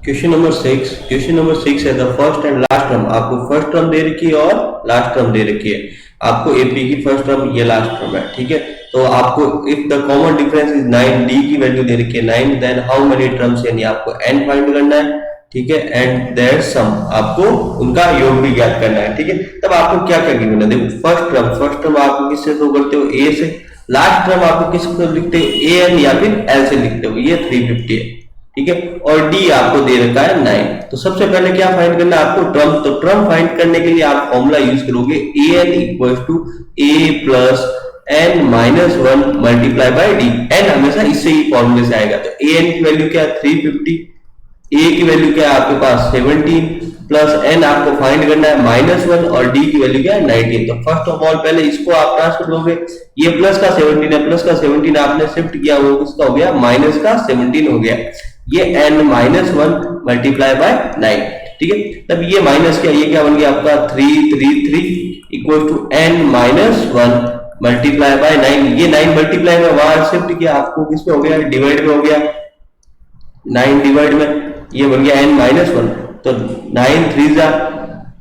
Question number 6 है the first and last term. आपको first term दे रखी है और लास्ट टर्म दे रखी है। आपको एपी की फर्स्ट टर्म, ये लास्ट टर्म है, ठीक है। तो आपको if the common difference is 9, D की वैल्यू दे रखी है 9, देन हाउ मेनी टर्म्स, यानी आपको एन फाइंड करना है, ठीक है। एंड देयर सम, आपको उनका योग भी ज्ञात करना है, ठीक है। तब आपको क्या क्या गिवन है, देखो फर्स्ट टर्म आपको किससे शो करते हो, ए से। लास्ट टर्म आपको किसको लिखते हो, ए एन या फिर एल से लिखते हो, ये 350 है, ठीक है। और डी आपको दे रखा है 9। तो सबसे पहले क्या फाइंड करना है आपको, ट्रम। तो ट्रम फाइंड करने के लिए आप फॉर्मूला यूज करोगे A N equal to A plus N minus 1 multiply by D. N हमेशा इससे ही फॉर्मूले से आएगा। तो ए एन की वैल्यू क्या है 350, ए की वैल्यू क्या है आपके पास 17, प्लस एन आपको फाइंड करना है -1 और डी की वैल्यू क्या है 19। तो फर्स्ट ऑफ ऑल पहले इसको आप ट्रांसफर लोगे, ये प्लस का 17 है, प्लस का 17 आपने शिफ्ट किया, वो किसका हो गया, माइनस का 17 हो गया। ये n -1 मल्टीप्लाई बाय 9, ठीक है। तब ये माइनस क्या, ये क्या बन गया आपका 333 equal to n -1 multiply by 9। ये 9 मल्टीप्लाई में वहां शिफ्ट किया, आपको किसमें हो गया, डिवाइड में हो गया, 9 डिवाइड में, ये बन गया n -1। तो 9 3 जा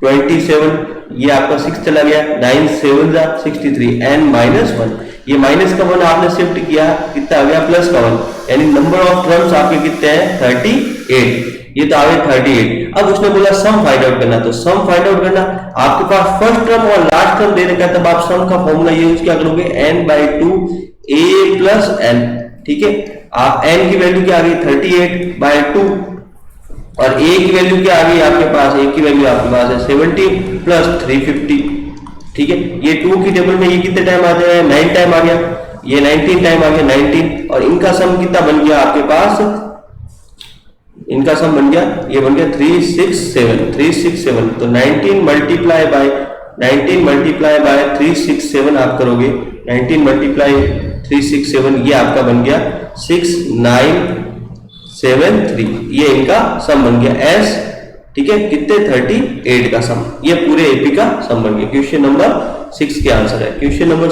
27, ये आपका 6 चला गया, 9 7 जा 63, n -1। ये माइनस का 1 आपने शिफ्ट किया, कितना आ गया, प्लस का 1, यानी नंबर ऑफ टर्म्स आपके कितने हैं 38। ये तो आ गए 38। अब उसने बोला सम फाइंड आउट करना। तो सम फाइंड आउट करना, आपके पास फर्स्ट टर्म और लास्ट टर्म दे रखा है, तब आप सम का फॉर्मूला यूज क्या करोगे, n/2 a प्लस n, ठीक है। आप n की वैल्यू क्या आ गई 38/2 और a की वैल्यू क्या आ गई आपके पास, a की वैल्यू आपके पास है 17 प्लस 350, ठीक है। ये 2 की टेबल में ये कितने टाइम आ जाए, 9 टाइम आ गया, ये 19 टाइम आ गया 19, और इनका सम कितना बन गया आपके पास, इनका सम बन गया, ये बन गया 367। तो 19 मल्टीप्लाई बाय 367 आप करोगे, 19 मल्टीप्लाई 367, ये आपका बन गया 6973, ये इनका सम बन गया एस, ठीक है। कितने 38 का सम, ये पूरे एपी का सम बन गया। क्वेश्चन नंबर 6 के आंसर है। क्वेश्चन नंबर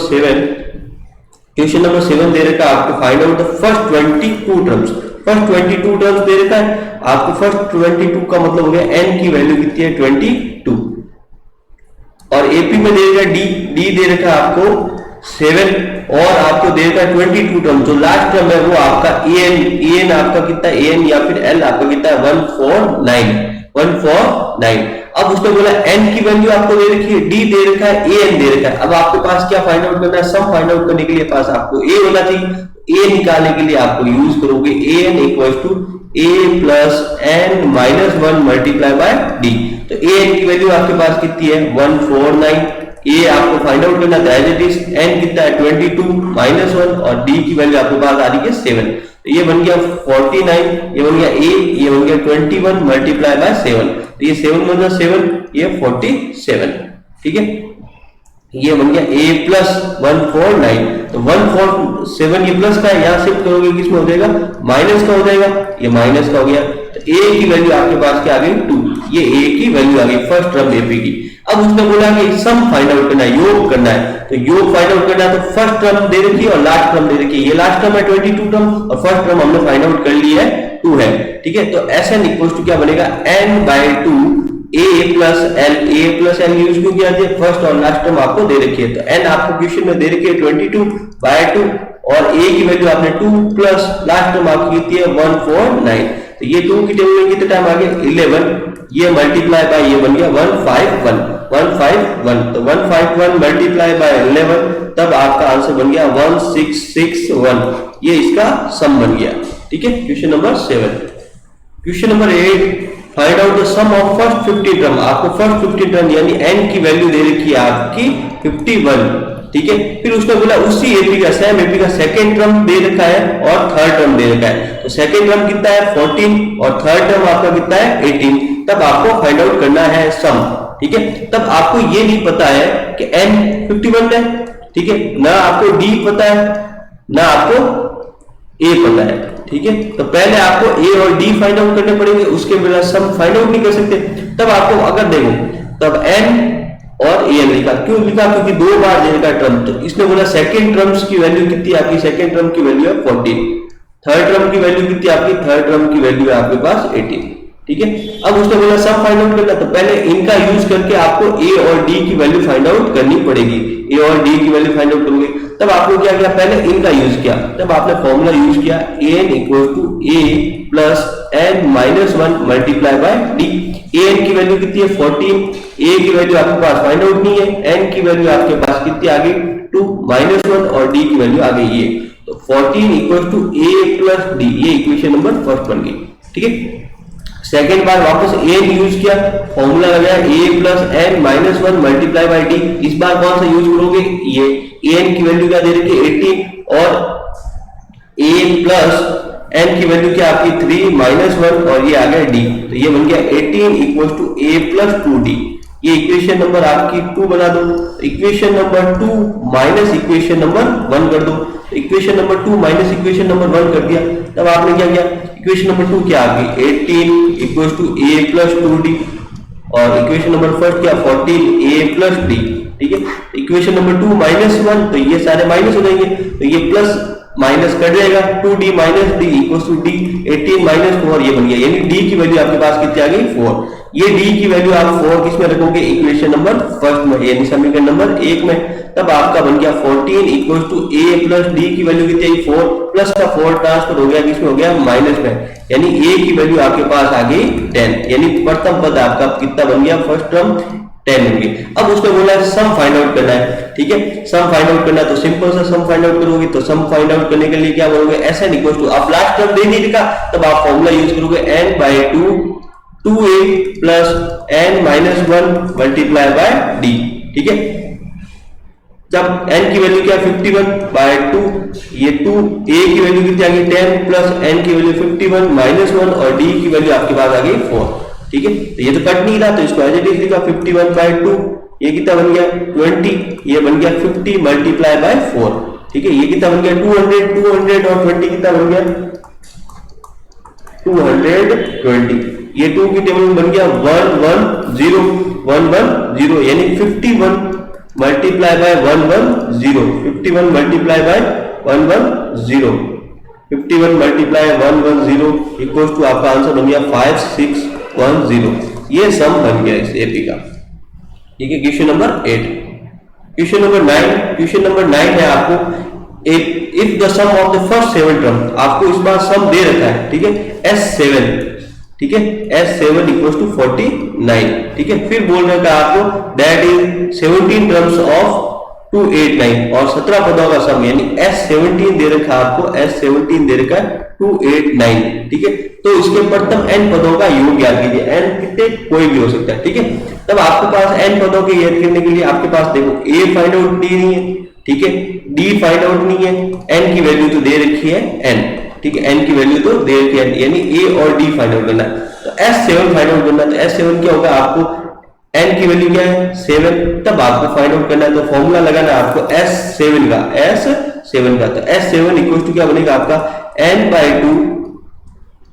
7 दे रखा है आपको find out the first 22 terms. First 22 terms दे रखा है आपको, फर्स्ट 22 का मतलब हो गया n की वैल्यू कितनी है 22, और एपी में दे रखा डी दे रखा है आपको 7, और आपको दे रखा है 22 टर्म। जो लास्ट टर्म है वो आपका एन आपका कितना, एन या फिर एल आपका कितना है 149। अब उसने बोला n की वैल्यू आपको दे रखी है, डी दे रखा है, an दे रखा है। अब आपके पास क्या फाइंड आउट करना है, सम फाइंड आउट करने के लिए पास आपको a होना चाहिए। a निकालने के लिए आपको यूज करोगे an equal to a plus n -1 multiply by d। तो an की वैल्यू आपके पास कितनी है 149, a आपको फाइंड आउट करना था एज इट इज, n कितना है 22 -1 और d की वैल्यू आपके पास आ रही है 7। तो ये बन गया 49, ये बन गया a, ये बन गया 21 मल्टीप्लाई बाय 7। तो ये 7 मतलब 7, ये 47, ठीक है। ये बन गया a प्लस 149। तो 147 ये प्लस का है, यहां शिफ्ट करोगे किसमें हो जाएगा, माइनस का हो जाएगा, ये माइनस का हो गया। तो a की वैल्यू आपके पास क्या आ गई 2, ये a की वैल्यू आ गई फर्स्ट टर्म एपी की। अब उसने बोला कि सम फाइंड आउट करना है, योग करना है। तो योग फाइंड आउट करना है, तो फर्स्ट टर्म दे रखी है और लास्ट टर्म दे रखी है। ये लास्ट टर्म है 22 टर्म और फर्स्ट टर्म हमने फाइंड आउट कर ली है 2 है, ठीक है। तो Sn इक्वल टू क्या बनेगा n/2 a plus l use क्यों किया, फर्स्ट और लास्ट टर्म आपको दे रखी है। तो n आपको क्वेश्चन में दे रखी है 22/2 और a की वैल्यू आपने 2 प्लस लास्ट टर्म आपकी कितनी है 149। तो ये 2 की टेबल में कितने टाइम आ गया 11, ये मल्टीप्लाई बाय ये बन गया 151। तो 151 मल्टीप्लाई बाय 11, तब आपका आंसर बन गया 1661। ये इसका सम बन गया, ठीक है। Question number 7। Question number 8, find out the sum of first 50 term. आपको फर्स्ट 50 टर्म यानी n की वैल्यू दे रखी है आपकी 51, ठीक है। फिर उसने बोला उसी एपी का, सेम एपी का सेकंड टर्म दे रखा है और थर्ड टर्म दे रखा है। तो सेकंड टर्म कितना है 14 और थर्ड टर्म आपका कितना है 18। तब आपको फाइंड आउट करना है सम, ठीक है। तब आपको ये नहीं पता है कि n 51 है, ठीक है, ना आपको d पता है ना आपको a पता है, ठीक है। तो पहले आपको a और d फाइंड आउट करने पड़ेंगे, उसके बिना सम फाइंड आउट नहीं कर सकते। तब आपको अगर देखो, तब n और an लिखा, क्यों लिखा, क्योंकि 2 बार देने का टर्म। तो इसने बोला सेकंड टर्म्स की वैल्यू कितनी, आपकी सेकंड टर्म की वैल्यू है 14, थर्ड टर्म की वैल्यू कितनी, आपकी थर्ड टर्म की वैल्यू है आपके पास 18, ठीक है। अब उसने बोला सम फाइंड आउट करना, तो पहले इनका यूज करके आपको ए और डी की वैल्यू फाइंड आउट करनी पड़ेगी। ए और डी की वैल्यू फाइंड आउट करोगे, तब आपको क्या किया, पहले इनका यूज किया, तब आपने फॉर्मूला यूज किया N equal to A plus N minus one multiply by D. N की वैल्यू कितनी है 14, ए की वैल्यू आपके पास फाइंड आउट नहीं है, एन की वैल्यू आपके पास कितनी आ गई 2 माइनस वन और डी की वैल्यू आ गई ये, तो 14 equal to A plus D, ये इक्वेशन नंबर फर्स्ट बन गई। ठीक है, सेकेंड बार वापस एन यूज किया, फॉर्मूला लगाया A plus N minus one multiply by D. इस बार कौन सा यूज करोगे, ये एन की वैल्यू क्या दे रखी है 18 और ए प्लस एन की वैल्यू क्या आपकी 3 माइनस वन और ये आ गया डी, तो ये बन गया 18 equal to A plus 2d। ये इक्वेशन नंबर आपकी 2 बना दो, equation number 2 minus equation number 1 कर दो। Equation number 2 minus equation number 1 कर दिया, तब आपने क्या किया, इक्वेशन नंबर 2 क्या आ गई 18 equal to A plus 2d और इक्वेशन नंबर फर्स्ट क्या 14 ए प्लस डी। ठीक है, इक्वेशन नंबर 2 माइनस 1, तो ये सारे माइनस हो जाएंगे, तो ये प्लस माइनस कट जाएगा, 2d minus D equal to D 18 minus 4, ये बन गया, यानी डी की वैल्यू आपके पास कितनी आ गई 4। ये डी की वैल्यू आप 4 किस में रखोगे, इक्वेशन नंबर फर्स्ट में, यानी समीकरण नंबर 1 में, तब आपका बन गया 14 equal to A plus D की वैल्यू कितनी आई 4, प्लस का 4 ट्रांसफर हो गया किसमें हो गया माइनस में, यानी ए की वैल्यू आपके पास आ गई 10, यानी प्रथम पद आपका कितना बन गया, फर्स्ट टर्म 10 बन गई। अब उसने बोला सम फाइंड आउट करना है, ठीक है, सम फाइंड आउट करना है, तो सिंपल सा सम फाइंड आउट करोगे, तो सम फाइंड आउट करने के लिए क्या बोलोगे, एस एन इक्वल टू, आप लास्ट टर्म दे नहीं लिखा, तब आप फॉर्मूला यूज करोगे n by 2 2a plus n minus 1 multiply by d। ठीक है, जब n की वैल्यू क्या 51 बाय 2, ये 2 a की वैल्यू कितनी आ गई 10 प्लस n की वैल्यू 51 माइनस 1 और d की वैल्यू आपके पास आ गई 4। ठीक है, तो ये तो कट नहीं रहा, तो इसको एज इट इज लिखा 51 बाय 2, ये कितना बन गया 20, ये बन गया 50 मल्टीप्लाई बाय 4। ठीक है, ये कितना बन गया 200 और 20 कितना बन गया 220, ये 2 की टेबल में बन गया 110 यानी 51 multiply by 110, 51 multiply by 110, 51 multiply 110 equal to आपका आंसर बन गया 5610। ये सम बन गया इस एपी का। ठीक है, question number 8। Question number 9, question number 9 है आपको if the sum of the first 7 term, आपको इस बार सम दे रखा है, ठीक है, S7, ठीक है, S7 इक्वल्स टू 49। ठीक है, फिर बोल रखा है आपको दैट इज 17 टर्म्स ऑफ 289 और 17 पदों का सम, यानी S17 दे रखा है आपको, S17 दे रखा है 289। ठीक है, तो इसके प्रथम n पदों का योग ज्ञात कीजिए, n कितने कोई भी हो सकता है। ठीक है, तब आपके पास n पदों के ज्ञात करने के लिए आपके पास देखो a फाइंड आउट डी नहीं है, ठीक है, d फाइंड आउट नहीं है, n की वैल्यू तो दे रखी है n, ठीक है, n की वैल्यू तो दे रखी है, यानी a और d फाइंड आउट करना है। तो S7 फाइंड आउट करना है, तो S7 क्या होगा, आपको n की वैल्यू क्या है 7, तब आपको फाइंड आउट करना है, तो फॉर्मूला लगाना है आपको S7 का, S7 का, तो S7 इक्वल टू क्या बनेगा आपका n by 2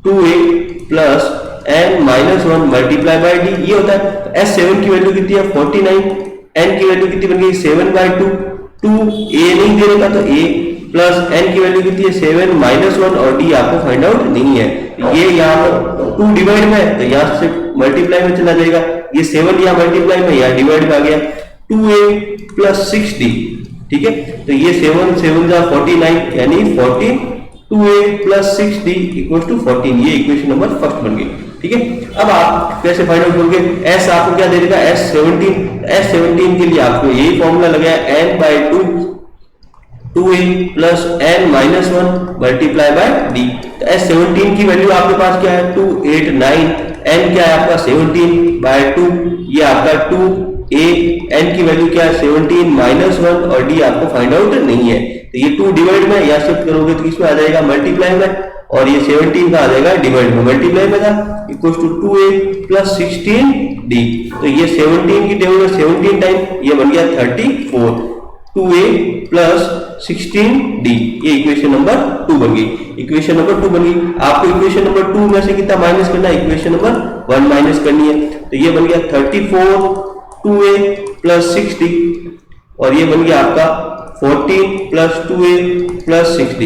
2a plus n minus 1 multiply by d, ये होता है। तो S7 की वैल्यू कितनी है 49, n की वैल्यू कितनी बन गई 7 बाय 2, 2a नहीं दे रखा तो a प्लस n की वैल्यू कितनी है 7 माइनस 1 और d आपको फाइंड आउट नहीं है, ये यहाँ 2 डिवाइड में है तो यहाँ से मल्टीप्लाई में चला जाएगा, ये 7 यहाँ मल्टीप्लाई में यहाँ डिवाइड में आ गया, 2a प्लस 6d। ठीक है, तो ये 7 7 जा 49 यानी 14, 2a plus 6d equals to 14, ये इक्वेशन नंबर फर्स्ट बन गई। ठीक है, अब आप कैसे फाइंड आउट करोगे, s आपको क्या दे देगा S17, S17 के लिए आपको यही फॉर्मूला लगाया n by 2 2a plus n minus 1 multiply by d। तो S17 की वैल्यू आपके पास क्या है 289, n क्या है आपका 17 बाय 2, ये आपका 2a, n की वैल्यू क्या है 17 माइनस 1 और d आपको फाइंड आउट नहीं है, तो ये 2 डिवाइड में या शिफ्ट करोगे तो किसमें आ जाएगा मल्टीप्लाई में, और ये 17 का आ जाएगा डिवाइड में, मल्टीप्लाई में था equals to 2a plus 16d। तो ये 17 की टेबल में 17 टाइम ये बन गया 34, 2a प्लस 16d, ये इक्वेशन नंबर 2 बन गई। इक्वेशन नंबर 2 बन गई, आपको इक्वेशन नंबर 2 में से कितना माइनस करना है, इक्वेशन नंबर 1 माइनस करनी है, तो ये बन गया 34 2a प्लस 6d और ये बन गया आपका 14 प्लस 2a प्लस 6d।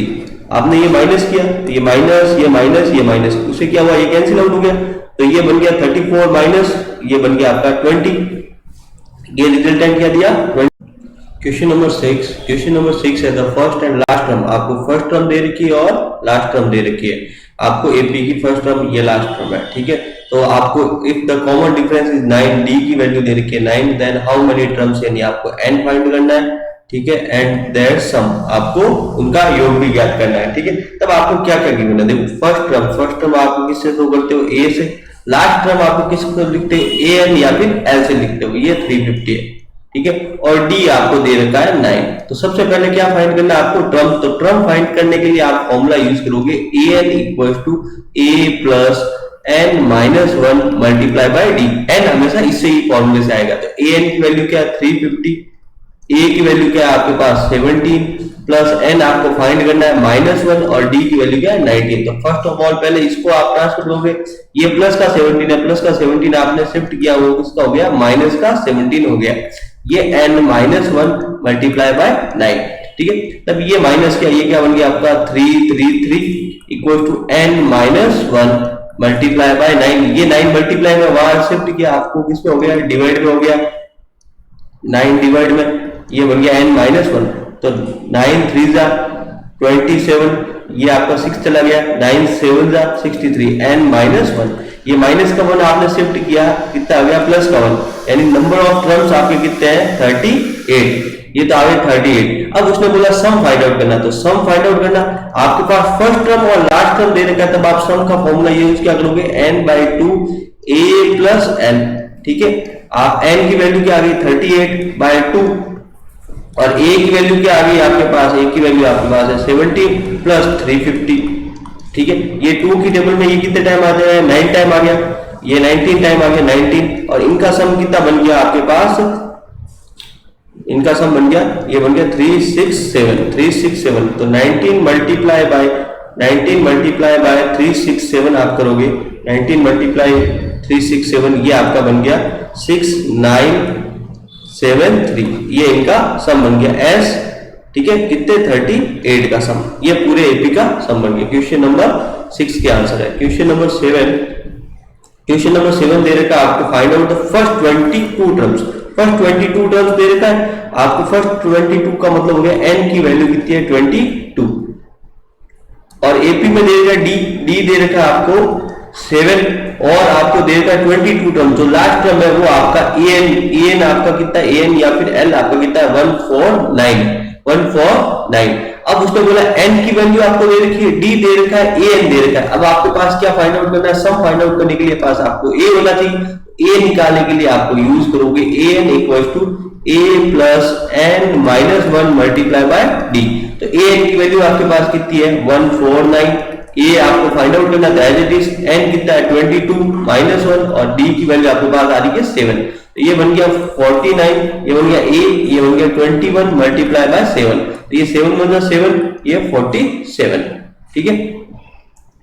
आपने ये माइनस किया तो ये माइनस, ये माइनस, ये माइनस, उससे क्या हुआ, ये कैंसिल आउट हो गया, तो ये बन गया 34 माइनस ये बन गया आपका 20, ये रिजल्टेंट क्या दिया 20। क्वेश्चन नंबर 6, क्वेश्चन नंबर 6 है the first and last term, आपको फर्स्ट टर्म दे रखी है और लास्ट टर्म दे रखी है, आपको एपी की फर्स्ट टर्म ये लास्ट टर्म है, ठीक है। तो आपको if the common difference is 9, D की वैल्यू दे रखी है 9, देन हाउ मेनी टर्म्स, यानी आपको n फाइंड करना है, ठीक है, एंड देयर सम, आपको उनका योग भी ज्ञात करना है, ठीक है। तब आपको क्या क्या गिवन है, देखो फर्स्ट टर्म आपको किससे शो करते हो, ए से, लास्ट टर्म आपको किसको लिखते हो, ए एन या फिर एल से लिखते हो, ये 350 है, ठीक है, और डी आपको दे रखा है 9। तो सबसे पहले क्या फाइंड करना है आपको, ट्रम। तो ट्रम फाइंड करने के लिए आप फॉर्मूला यूज करोगे A N equals to A plus N minus 1 multiply by D, N हमेशा इससे ही फॉर्मूले से आएगा। तो ए एन की वैल्यू क्या है 350, ए की वैल्यू क्या है आपके पास 17 प्लस एन आपको फाइंड करना है -1 और डी की वैल्यू क्या है 19। तो फर्स्ट ऑफ ऑल पहले इसको आप ट्रांसफर दोगे, ये प्लस का 17 है, प्लस का 17 आपने शिफ्ट किया वो किसका हो गया माइनस का 17 हो गया, ये n -1 मल्टीप्लाई बाय 9, ठीक है। तब ये माइनस क्या, ये क्या बन गया आपका 333 equal to n -1 multiply by 9, ये 9 मल्टीप्लाई में वहां शिफ्ट किया आपको किसमें हो गया डिवाइड में हो गया, 9 डिवाइड में ये बन गया n -1, तो 9 3 जा 27, ये आपका 6 चला गया, 9 7 जा 63, n -1, ये माइनस का 1 आपने शिफ्ट किया कितना आ गया प्लस का 1, यानी नंबर ऑफ टर्म्स आपके कितने हैं 38, ये तो आ गए 38। अब उसने बोला सम फाइंड आउट करना, तो सम फाइंड आउट करना, आपके पास फर्स्ट टर्म और लास्ट टर्म दे रखा है, तब आप सम का फॉर्मूला यूज क्या करोगे n/2 a प्लस n, ठीक है। आप n की वैल्यू क्या आ गई 38/2 और a की वैल्यू क्या आ गई आपके पास, a की वैल्यू आपके पास है 17 प्लस 350, ठीक है। ये 2 की टेबल में ये कितने टाइम आ जाए 9 टाइम आ गया, ये 19 टाइम आ गया 19, और इनका सम कितना बन गया आपके पास, इनका सम बन गया, ये बन गया 367। तो 19 मल्टीप्लाई बाय 367 आप करोगे, 19 मल्टीप्लाई 367 ये आपका बन गया 6973, ये इनका सम बन गया एस, ठीक है, कितने 38 का सम, ये पूरे एपी का सम बन गया। क्वेश्चन नंबर 6 के आंसर है। क्वेश्चन नंबर 7 दे रखा है आपको find out the first 22 terms, first 22 terms दे रखा है आपको, फर्स्ट 22 का मतलब हो गया n की वैल्यू कितनी है 22, और एपी में दे रखा है डी दे रखा है आपको 7, और आपको दे रखा है 22 टर्म, जो लास्ट टर्म है वो आपका एन आपका कितना एन या फिर एल आपका कितना है 149। अब उसने बोला n की वैल्यू आपको दे रखी है, डी दे रखा है, an दे रखा है। अब आपके पास क्या फाइंड आउट करना है, सम फाइंड आउट करने के लिए पास आपको a होना चाहिए, a निकालने के लिए आपको यूज करोगे an equals to a plus n -1 multiply by D. तो an की वैल्यू आपके पास कितनी है 149, a आपको फाइंड आउट करना था एज इट इज, n कितना है 22 -1 और d की वैल्यू आपके पास आ रही है 7, तो ये बन गया 49, ये बन गया a, ये बन गया 21 मल्टीप्लाई बाय 7, तो ये 7 में 7, ये 47, ठीक है,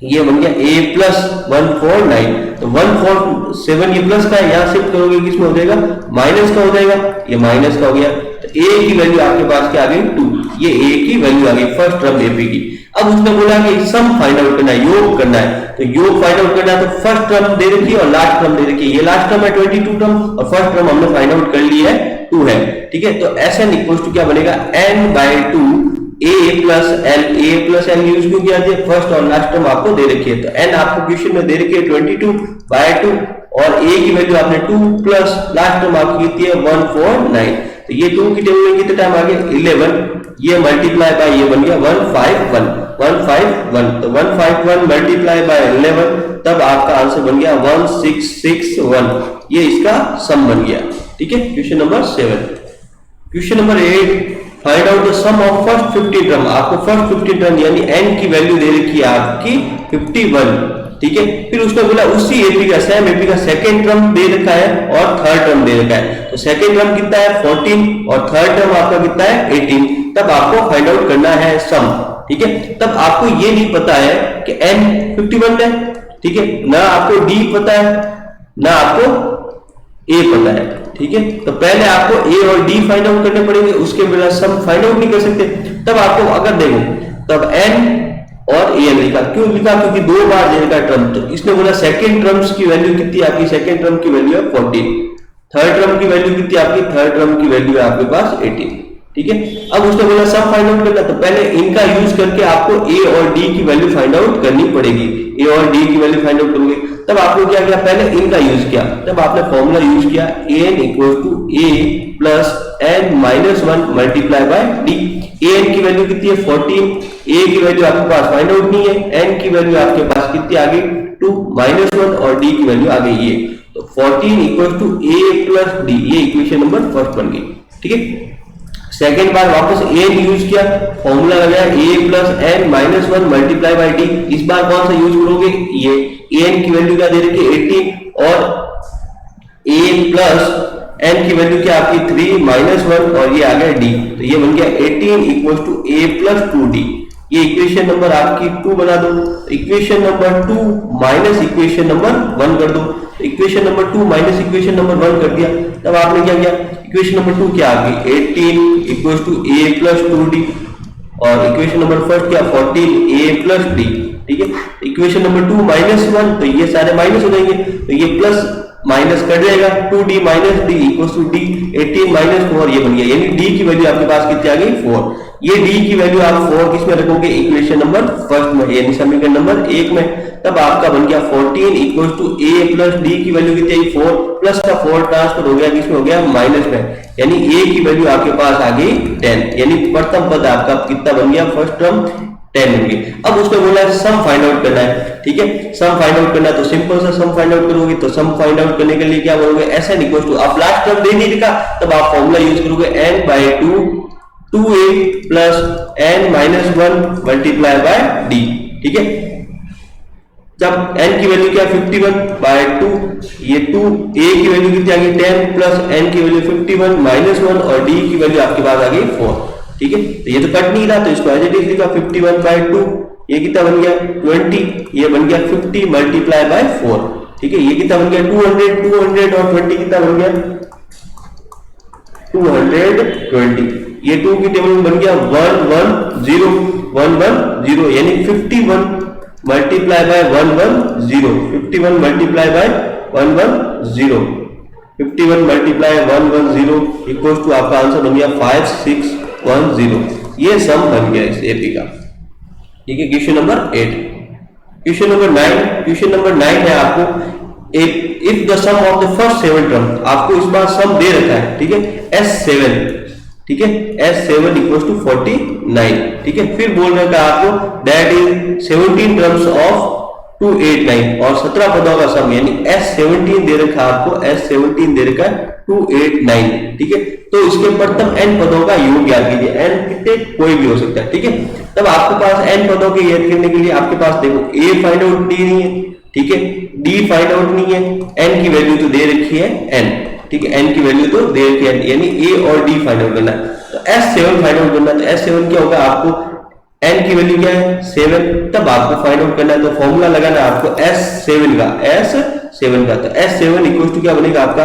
ये बन गया a प्लस 149, तो 147 ये प्लस का है, यहां शिफ्ट करोगे किसमें हो जाएगा माइनस का हो जाएगा, ये माइनस का हो गया, तो a की वैल्यू आपके पास क्या आ गई 2, ये a की वैल्यू आ गई फर्स्ट टर्म एपी की। अब उसने बोला कि सम फाइंड आउट करना है, योग करना है, तो योग फाइंड आउट करना है, तो फर्स्ट टर्म दे रखी है और लास्ट टर्म दे रखी है, ये लास्ट टर्म है 22 टर्म और फर्स्ट टर्म हमने फाइंड आउट कर ली है 2 है, ठीक है। तो Sn इक्वल्स टू क्या बनेगा n/2 a plus l use क्यों किया, फर्स्ट और लास्ट टर्म आपको दे रखी है, तो n आपको क्वेश्चन में दे रखी है 22/2 और a की वैल्यू आपने 2 प्लस लास्ट टर्म आपकी कितनी है 149, तो ये 2 की टेबल में कितने टाइम आ गया 11, ये मल्टीप्लाई बाय ये बन गया 151, तो 151 मल्टीप्लाई बाय 11, तब आपका आंसर बन गया 1661, ये इसका सम बन गया, ठीक है। Question number 7। Question number 8 find out the sum of first 50 term, आपको फर्स्ट 50 टर्म यानी n की वैल्यू दे रखी है आपकी 51, ठीक है। फिर उसने बोला उसी एपी का सेम एपी का सेकंड टर्म दे रखा है और थर्ड टर्म दे रखा है, तो सेकंड टर्म कितना है 14 और थर्ड टर्म आपका कितना है 18, तब आपको फाइंड आउट करना है सम, ठीक है। तब आपको ये नहीं पता है कि n 51 है, ठीक है, ना आपको d पता है ना आपको a पता है, ठीक है। तो पहले आपको a और d फाइंड आउट करने पड़ेंगे, उसके बिना सम फाइंड आउट नहीं कर सकते। तब आपको अगर देखो तब n और ए एन लिखा। क्यों लिखा? क्योंकि 2 बार देने का टर्म। तो इसने बोला सेकेंड टर्म्स की वैल्यू कितनी आपकी? सेकेंड टर्म की वैल्यू है 14। थर्ड टर्म की वैल्यू कितनी आपकी? थर्ड टर्म की वैल्यू है आपके पास 18। ठीक है, अब उसने बोला सम फाइंड आउट करना, तो पहले इनका यूज करके आपको ए और डी की वैल्यू फाइंड आउट करनी पड़ेगी। ए और डी की वैल्यू फाइंड आउट करोगे, तब आपको क्या किया? पहले इनका यूज किया, तब आपने फॉर्मूला यूज किया A N equal to A plus N minus 1 multiply by D. A N की वैल्यू कितनी है? 14। ए की वैल्यू आपके पास फाइंड आउट नहीं है, एन की वैल्यू आपके पास कितनी आ गई? 2 माइनस 1 और डी की वैल्यू आ गई ये। तो 14 equal to A plus D, ये इक्वेशन नंबर फर्स्ट बन गई। ठीक है, सेकेंड बार वापस ए यूज किया, फॉर्मूला लगाया A plus N minus 1 multiply by D. इस बार कौन सा यूज करोगे? ये ए एन की वैल्यू क्या दे रखी है? 18 और ए प्लस एन की वैल्यू क्या आपकी? 3 माइनस 1 और ये आ गया डी। तो ये बन गया 18 इक्वल टू ए प्लस 2डी। ये इक्वेशन नंबर आपकी 2 बना दो। Equation number 2 minus equation number 1 कर दो। Equation number 2 minus equation number 1 कर दिया, तब आपने क्या किया? इक्वेशन नंबर 2 क्या आ गई? 18 इक्वल टू ए प्लस 2डी और इक्वेशन नंबर फर्स्ट क्या? 14 ए प्लस डी। ठीक है, इक्वेशन नंबर 2 माइनस 1, तो ये सारे माइनस हो जाएंगे, तो ये प्लस माइनस कट जाएगा, 2d minus D equal to D. 18 minus 4 ये बन गया, यानी d की वैल्यू आपके पास कितनी आ गई? 4। ये d की वैल्यू आप 4 किस में रखोगे? इक्वेशन नंबर फर्स्ट में, यानी समीकरण नंबर 1 में। तब आपका बन गया 14 equal to A plus D की वैल्यू कितनी आई? 4 प्लस का 4 ट्रांसफर हो गया, किसमें हो गया? माइनस में, यानी a की वैल्यू आपके पास आ गई 10, यानी प्रथम पद आपका कितना बन गया? फर्स्ट टर्म 10 बन गई। अब उसने बोला है सम फाइंड आउट करना है। ठीक है, सम फाइंड आउट करना है, तो सिंपल सा सम फाइंड आउट करोगे। तो सम फाइंड आउट करने के लिए क्या बोलोगे? एस एन इक्वल टू, अब लास्ट टर्म दे नहीं लिखा, तब आप फॉर्मूला यूज करोगे n by 2 2a plus n minus 1 multiply by d। ठीक है, जब n की वैल्यू क्या? 51 बाय 2, ये 2 a की वैल्यू कितनी आ गई? 10 प्लस n की वैल्यू 51 माइनस 1 और d की वैल्यू आपके पास आ गई 4। ठीक है, तो ये तो कट नहीं रहा, तो इसको एज इट इज लिखा 51 बाय 2, ये कितना बन गया? 20, ये बन गया 50 मल्टीप्लाई बाय 4। ठीक है, ये कितना बन गया? 200 और 20 कितना बन गया? 220। ये 2 की टेबल में बन गया 110, यानी 51 multiply by 110, 51 multiply by 110, 51 multiply 110 equal to आपका आंसर बन गया 5610। ये सम बन गया इस एपी का। ठीक है, question number 8। Question number 9, question number 9 है आपको if the sum of the first 7 term, आपको इस बार सम दे रखा है। ठीक है, S7, ठीक है, S7 इक्वल टू 49। ठीक है, फिर बोल रखा है आपको दैट इज 17 टर्म्स ऑफ 289 और 17 पदों का सम, यानी S17 दे रखा है आपको, S17 दे रखा है 289। ठीक है, तो इसके प्रथम n पदों का योग ज्ञात कीजिए। n कितने? कोई भी हो सकता है। ठीक है, तब आपके पास n पदों के ज्ञात करने के लिए आपके पास देखो a फाइंड आउट डी नहीं है, ठीक है, d फाइंड आउट नहीं है, n की वैल्यू तो दे रखी है n। ठीक है, n की वैल्यू तो दे रखी है, यानी a और d फाइंड आउट करना है। तो S7 फाइंड आउट करना है, तो S7 क्या होगा? आपको n की वैल्यू क्या है? 7, तब आपको फाइंड आउट करना है, तो फॉर्मूला लगाना है आपको S7 का, S7 का। तो S7 इक्वल टू क्या बनेगा आपका?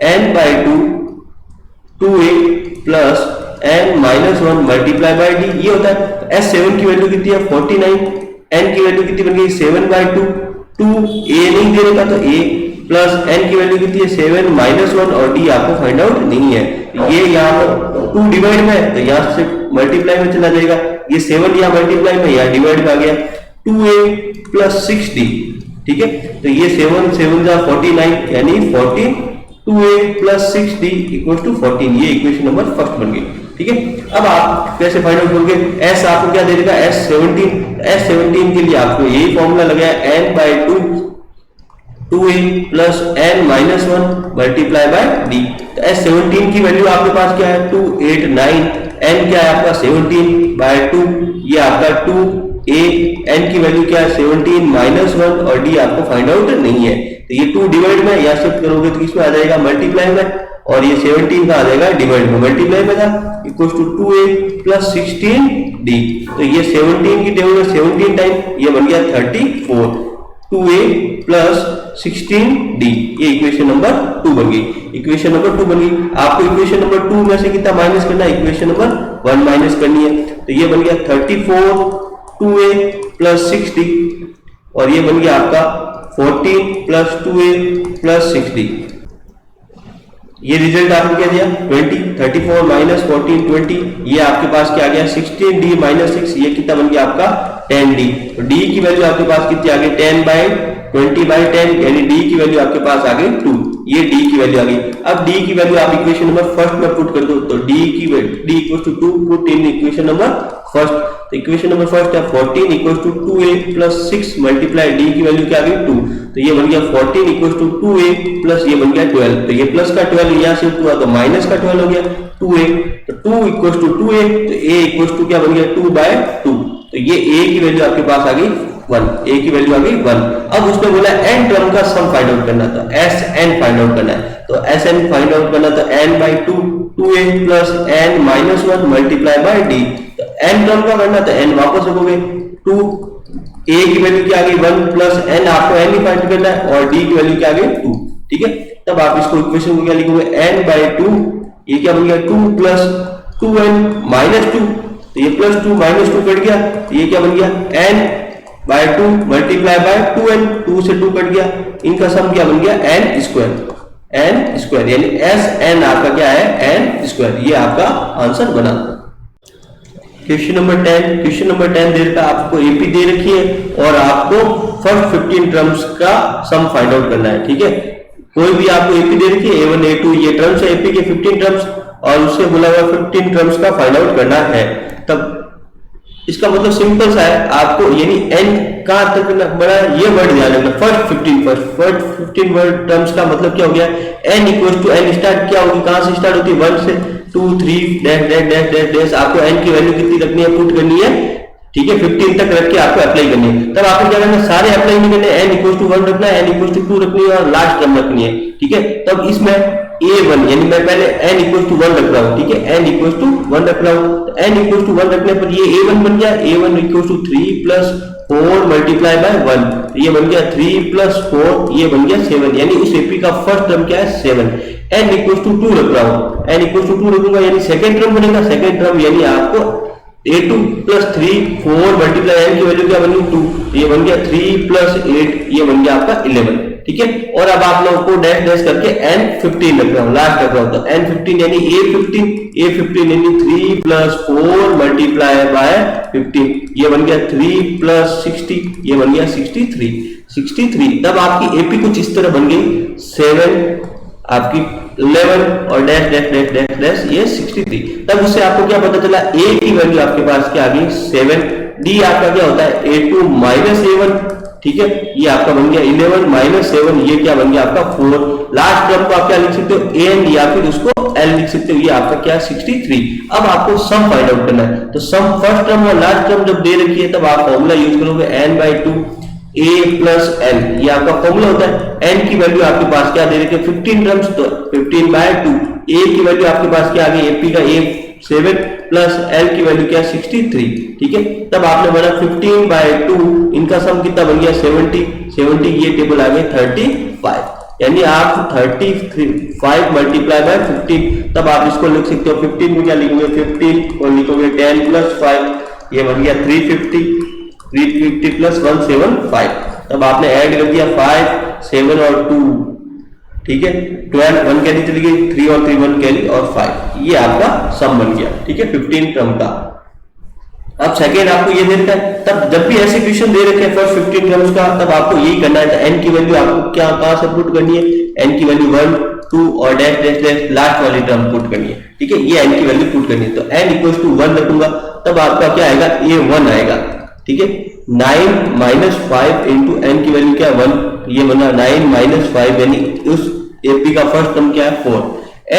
n by 2 2a plus n minus 1 multiply by d, ये होता है। तो S7 की वैल्यू कितनी है? 49, n की वैल्यू कितनी बन गई? 7 बाय 2, 2a नहीं दे रखा तो a प्लस n की वैल्यू कितनी है? 7 माइनस 1 और d आपको फाइंड आउट नहीं है। ये यहाँ पर 2 डिवाइड में है, तो यहाँ से मल्टीप्लाई में चला जाएगा, ये 7 यहाँ मल्टीप्लाई में, यहाँ डिवाइड में आ गया 2a प्लस 6d। ठीक है, तो ये 7 7 जा 49, यानी 14 2a plus 6d equal to 14। ये इक्वेशन नंबर फर्स्ट बन गई। ठीक है, अब आप कैसे फाइंड आउट करोगे? s आपको क्या दे देगा? S17, S17 के लिए आपको यही फॉर्मूला लगाया n by 2 2a plus n minus 1 multiply by d। तो S17 की वैल्यू आपके पास क्या है? 289, n क्या है आपका? 17 बाय 2, ये आपका 2a, n की वैल्यू क्या है? 17 माइनस 1 और d आपको फाइंड आउट नहीं है। तो ये 2 डिवाइड में या शिफ्ट करोगे तो किसमें आ जाएगा? मल्टीप्लाई में, और ये 17 का आ जाएगा डिवाइड में, मल्टीप्लाई में था, equal to 2a plus 16d। तो ये 17 की टेबल में 17 टाइम, ये बन गया 34, 2a प्लस 16d। ये इक्वेशन नंबर 2 बन गई। इक्वेशन नंबर 2 बन गई। आपको इक्वेशन नंबर 2 में से कितना माइनस करना है? इक्वेशन नंबर 1 माइनस करनी है। तो ये बन गया 34, 2a प्लस 60 और ये बन गया आपका 14 प्लस 2a प्लस 60। ये रिजल्ट आपको क्या दिया 20, 34 माइनस 14 20, ये आपके पास क्या आ गया 16d माइनस 6, ये कितना बन गया आपका 10d। तो d की वैल्यू आपके पास कितनी आ गई 10/20/10, यानी d की वैल्यू आपके पास आ गई 2, ये d की वैल्यू आ गई। अब d की वैल्यू आप इक्वेशन नंबर फर्स्ट में पुट कर दो, तो d equals to 2 put in equation number first. तो इक्वेशन नंबर फर्स्ट है 14 equals to 2a plus 6 multiply d की वैल्यू क्या आ गई 2, तो ये बन गया 14 इक्वल्स टू 2a प्लस ये बन गया 12, तो ये प्लस का 12 यहाँ से हुआ तो माइनस का 12 हो गया 2a, तो 2 इक्वल्स टू 2a, तो a इक्वल्स टू क्या बन गया 2/2, तो ये a की वैल्यू आपके पास आ गई 1, a की वैल्यू आ गई 1। अब उसने बोला n टर्म का सम फाइंड आउट करना था, sn फाइंड आउट करना है, तो sn फाइंड आउट करना तो n/2 2a plus n minus 1 multiply by d, तो n टर्म का करना तो n वापस रखोगे 2, a की वैल्यू क्या आ गई 1 प्लस n, आपको n ही फाइंड करना है, और d की वैल्यू क्या आ गई 2, ठीक है। तब आप इसको इक्वेशन को क्या लिखोगे n/2, ये क्या बन गया 2 प्लस 2n माइनस 2, तो ये प्लस 2 माइनस 2 कट गया, तो ये क्या बन गया n/2 मल्टीप्लाई बाय 2n, 2 से 2 कट गया, इनका सम क्या बन गया n स्क्वायर, यानी sn आपका क्या है n स्क्वायर, ये आपका आंसर बना। क्वेश्चन नंबर 10 दे रखा आपको एपी दे रखी है और आपको फर्स्ट 15 टर्म्स का सम फाइंड आउट करना है, ठीक है। कोई भी आपको एपी दे रखी है a1 a2 ये टर्म्स है एपी के 15 टर्म्स, और उससे बोला हुआ 15 टर्म्स का फाइंड आउट करना है। तब इसका मतलब सिंपल सा है, आपको यानी n कहां तक बड़ा ये वर्ड ध्यान रखना, फर्स्ट 15 वर्ड टर्म्स का मतलब क्या हो गया n equals to n start क्या होगी, कहां से स्टार्ट होती है 1 से 2 3 dash dash dash dash dash, आपको n की वैल्यू कितनी रखनी है पुट करनी है, ठीक है 15 तक रख के आपको अप्लाई करनी है। तब आपको क्या करना है सारे अप्लाई नहीं करने, n इक्वल्स टू 1 रखना है, n इक्वल्स टू 2 रखनी है और लास्ट टर्म रखनी है, ठीक है। तब इसमें a1 यानी मैं पहले n इक्वल्स टू 1 रख रहा हूं, ठीक है n इक्वल्स टू 1 रख रहा हूं, तो n इक्वल्स टू 1 रखने पर ये a1 बन गया, a1 equals to 3 plus 4 multiply by 1, तो ये बन गया 3 प्लस 4 ये बन गया 7, यानी उस एपी का फर्स्ट टर्म क्या है 7। n इक्वल्स टू 2 रख रहा हूं, n इक्वल्स टू 2 रखूंगा यानी सेकंड टर्म बनेगा, सेकंड टर्म यानी आपको a2 प्लस 3 4 मल्टीप्लाई n की वैल्यू क्या बनी 2, ये बन गया 3 प्लस 8 ये बन गया आपका 11, ठीक है। और अब आप लोगों को डैश डैश करके n15 रख रहा हूं, लास्ट रख रहा हूं, तो n15 यानी a15 यानी 3 प्लस 4 मल्टीप्लाई बाय 15 ये बन गया 3 प्लस 60 ये बन गया 63। तब आपकी एपी कुछ इस तरह बन गई 7 आपकी 11 और dash dash dash dash dash ये 63। तब उससे आपको क्या पता चला a की वैल्यू आपके पास क्या आ गई 7, d आपका क्या होता है a2 माइनस a1, ठीक है, ये आपका बन गया 11 माइनस 7 ये क्या बन गया आपका 4। लास्ट टर्म को आप क्या लिख सकते हो an या फिर उसको l लिख सकते हो, ये आपका क्या 63। अब आपको सम फाइंड आउट करना है, तो सम फर्स्ट टर्म और लास्ट टर्म जब दे रखी है तब आप फॉर्मूला यूज करोगे n/2 a प्लस n, ये आपका फॉर्मूला होता है। n की वैल्यू आपके पास क्या दे रखी है 15 टर्म्स, तो 15/2 a की वैल्यू आपके पास क्या आ गई ap का a 7 प्लस l की वैल्यू क्या 63, ठीक है। तब आपने बना 15/2 इनका सम कितना बन गया 70 ये टेबल आ गई 35, यानी आप 35 मल्टीप्लाई बाय 15, तब आप इसको लिख सकते हो 15 में क्या लिखोगे 15 और लिखोगे 10 प्लस 5 ये बन गया 350 प्लस 175, तब आपने ऐड कर दिया 5 7 और 2, ठीक है 12 1 कैरी चली गई 3 और 3 1 कैरी और 5, ये आपका सम बन गया, ठीक है 15 टर्म का। अब सेकेंड आपको ये देता है, तब जब भी ऐसे क्वेश्चन दे रखे हैं फर्स्ट 15 टर्म्स का तब आपको यही करना है, n की वैल्यू आपको क्या कहां से पुट करनी है, n की वैल्यू 1 2 और डैश डैश डैश लास्ट वाली टर्म पुट करनी है, ठीक है, ये n की वैल्यू पुट करनी है। तो n इक्वल्स टू 1 रखूंगा तब आपका क्या आएगा a1 आएगा, ठीक है 9 माइनस 5 इंटू n की वैल्यू क्या 1, ये बना 9 माइनस 5 यानी उस एपी का फर्स्ट टर्म क्या है 4,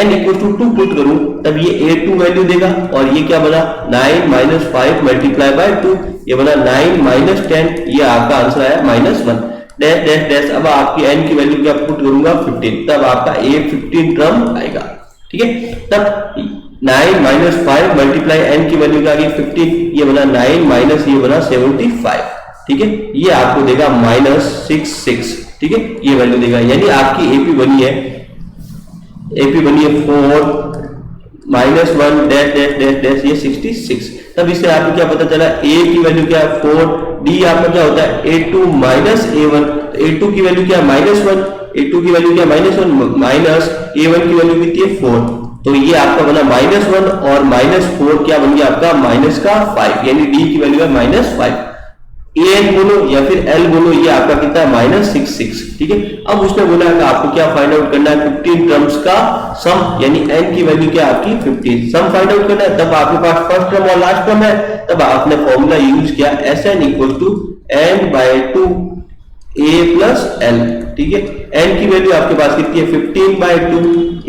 n इक्वल टू 2 पुट करूं तब ये a2 वैल्यू देगा और ये क्या बना 9 माइनस 5 मल्टीप्लाई बाय 2 ये बना 9 माइनस 10, ये आपका आंसर आया -1 डैश डैश डैश। अब आपकी n की वैल्यू क्या पुट करूंगा 15, तब आपका a15 टर्म आएगा, ठीक है। तब 9 माइनस 5 मल्टीप्लाई n की वैल्यू क्या आ गई 15, ये बना 9 माइनस ये बना 75, ठीक है, ये आपको देगा -66, ठीक है, ये वैल्यू देगा, यानी आपकी एपी बनी है 4 -1 डैश डैश डैश डैश ये 66। तब इससे आपको क्या पता चला a की वैल्यू क्या है 4 डी आपका क्या होता है A2 माइनस A1, A2 की वैल्यू क्या है -1, A2 की वैल्यू क्या -1 माइनस A1 की वैल्यू कितनी है 4, तो ये आपका बना -1 और -4 क्या बन गया आपका -5, यानी डी की वैल्यू है -5। एन बोलो या फिर एल बोलो, ये आपका कितना है -6, ठीक है। अब उसने बोला कि आपको क्या फाइंड आउट करना है 15 टर्म्स का सम, यानी एन की वैल्यू क्या आपकी 15 सम फाइंड आउट करना है। तब आपके पास फर्स्ट टर्म और लास्ट टर्म है, तब आपने फॉर्मूला यूज किया Sn equal to n/2 a plus l, ठीक है। n की वैल्यू आपके पास कितनी है 15/2,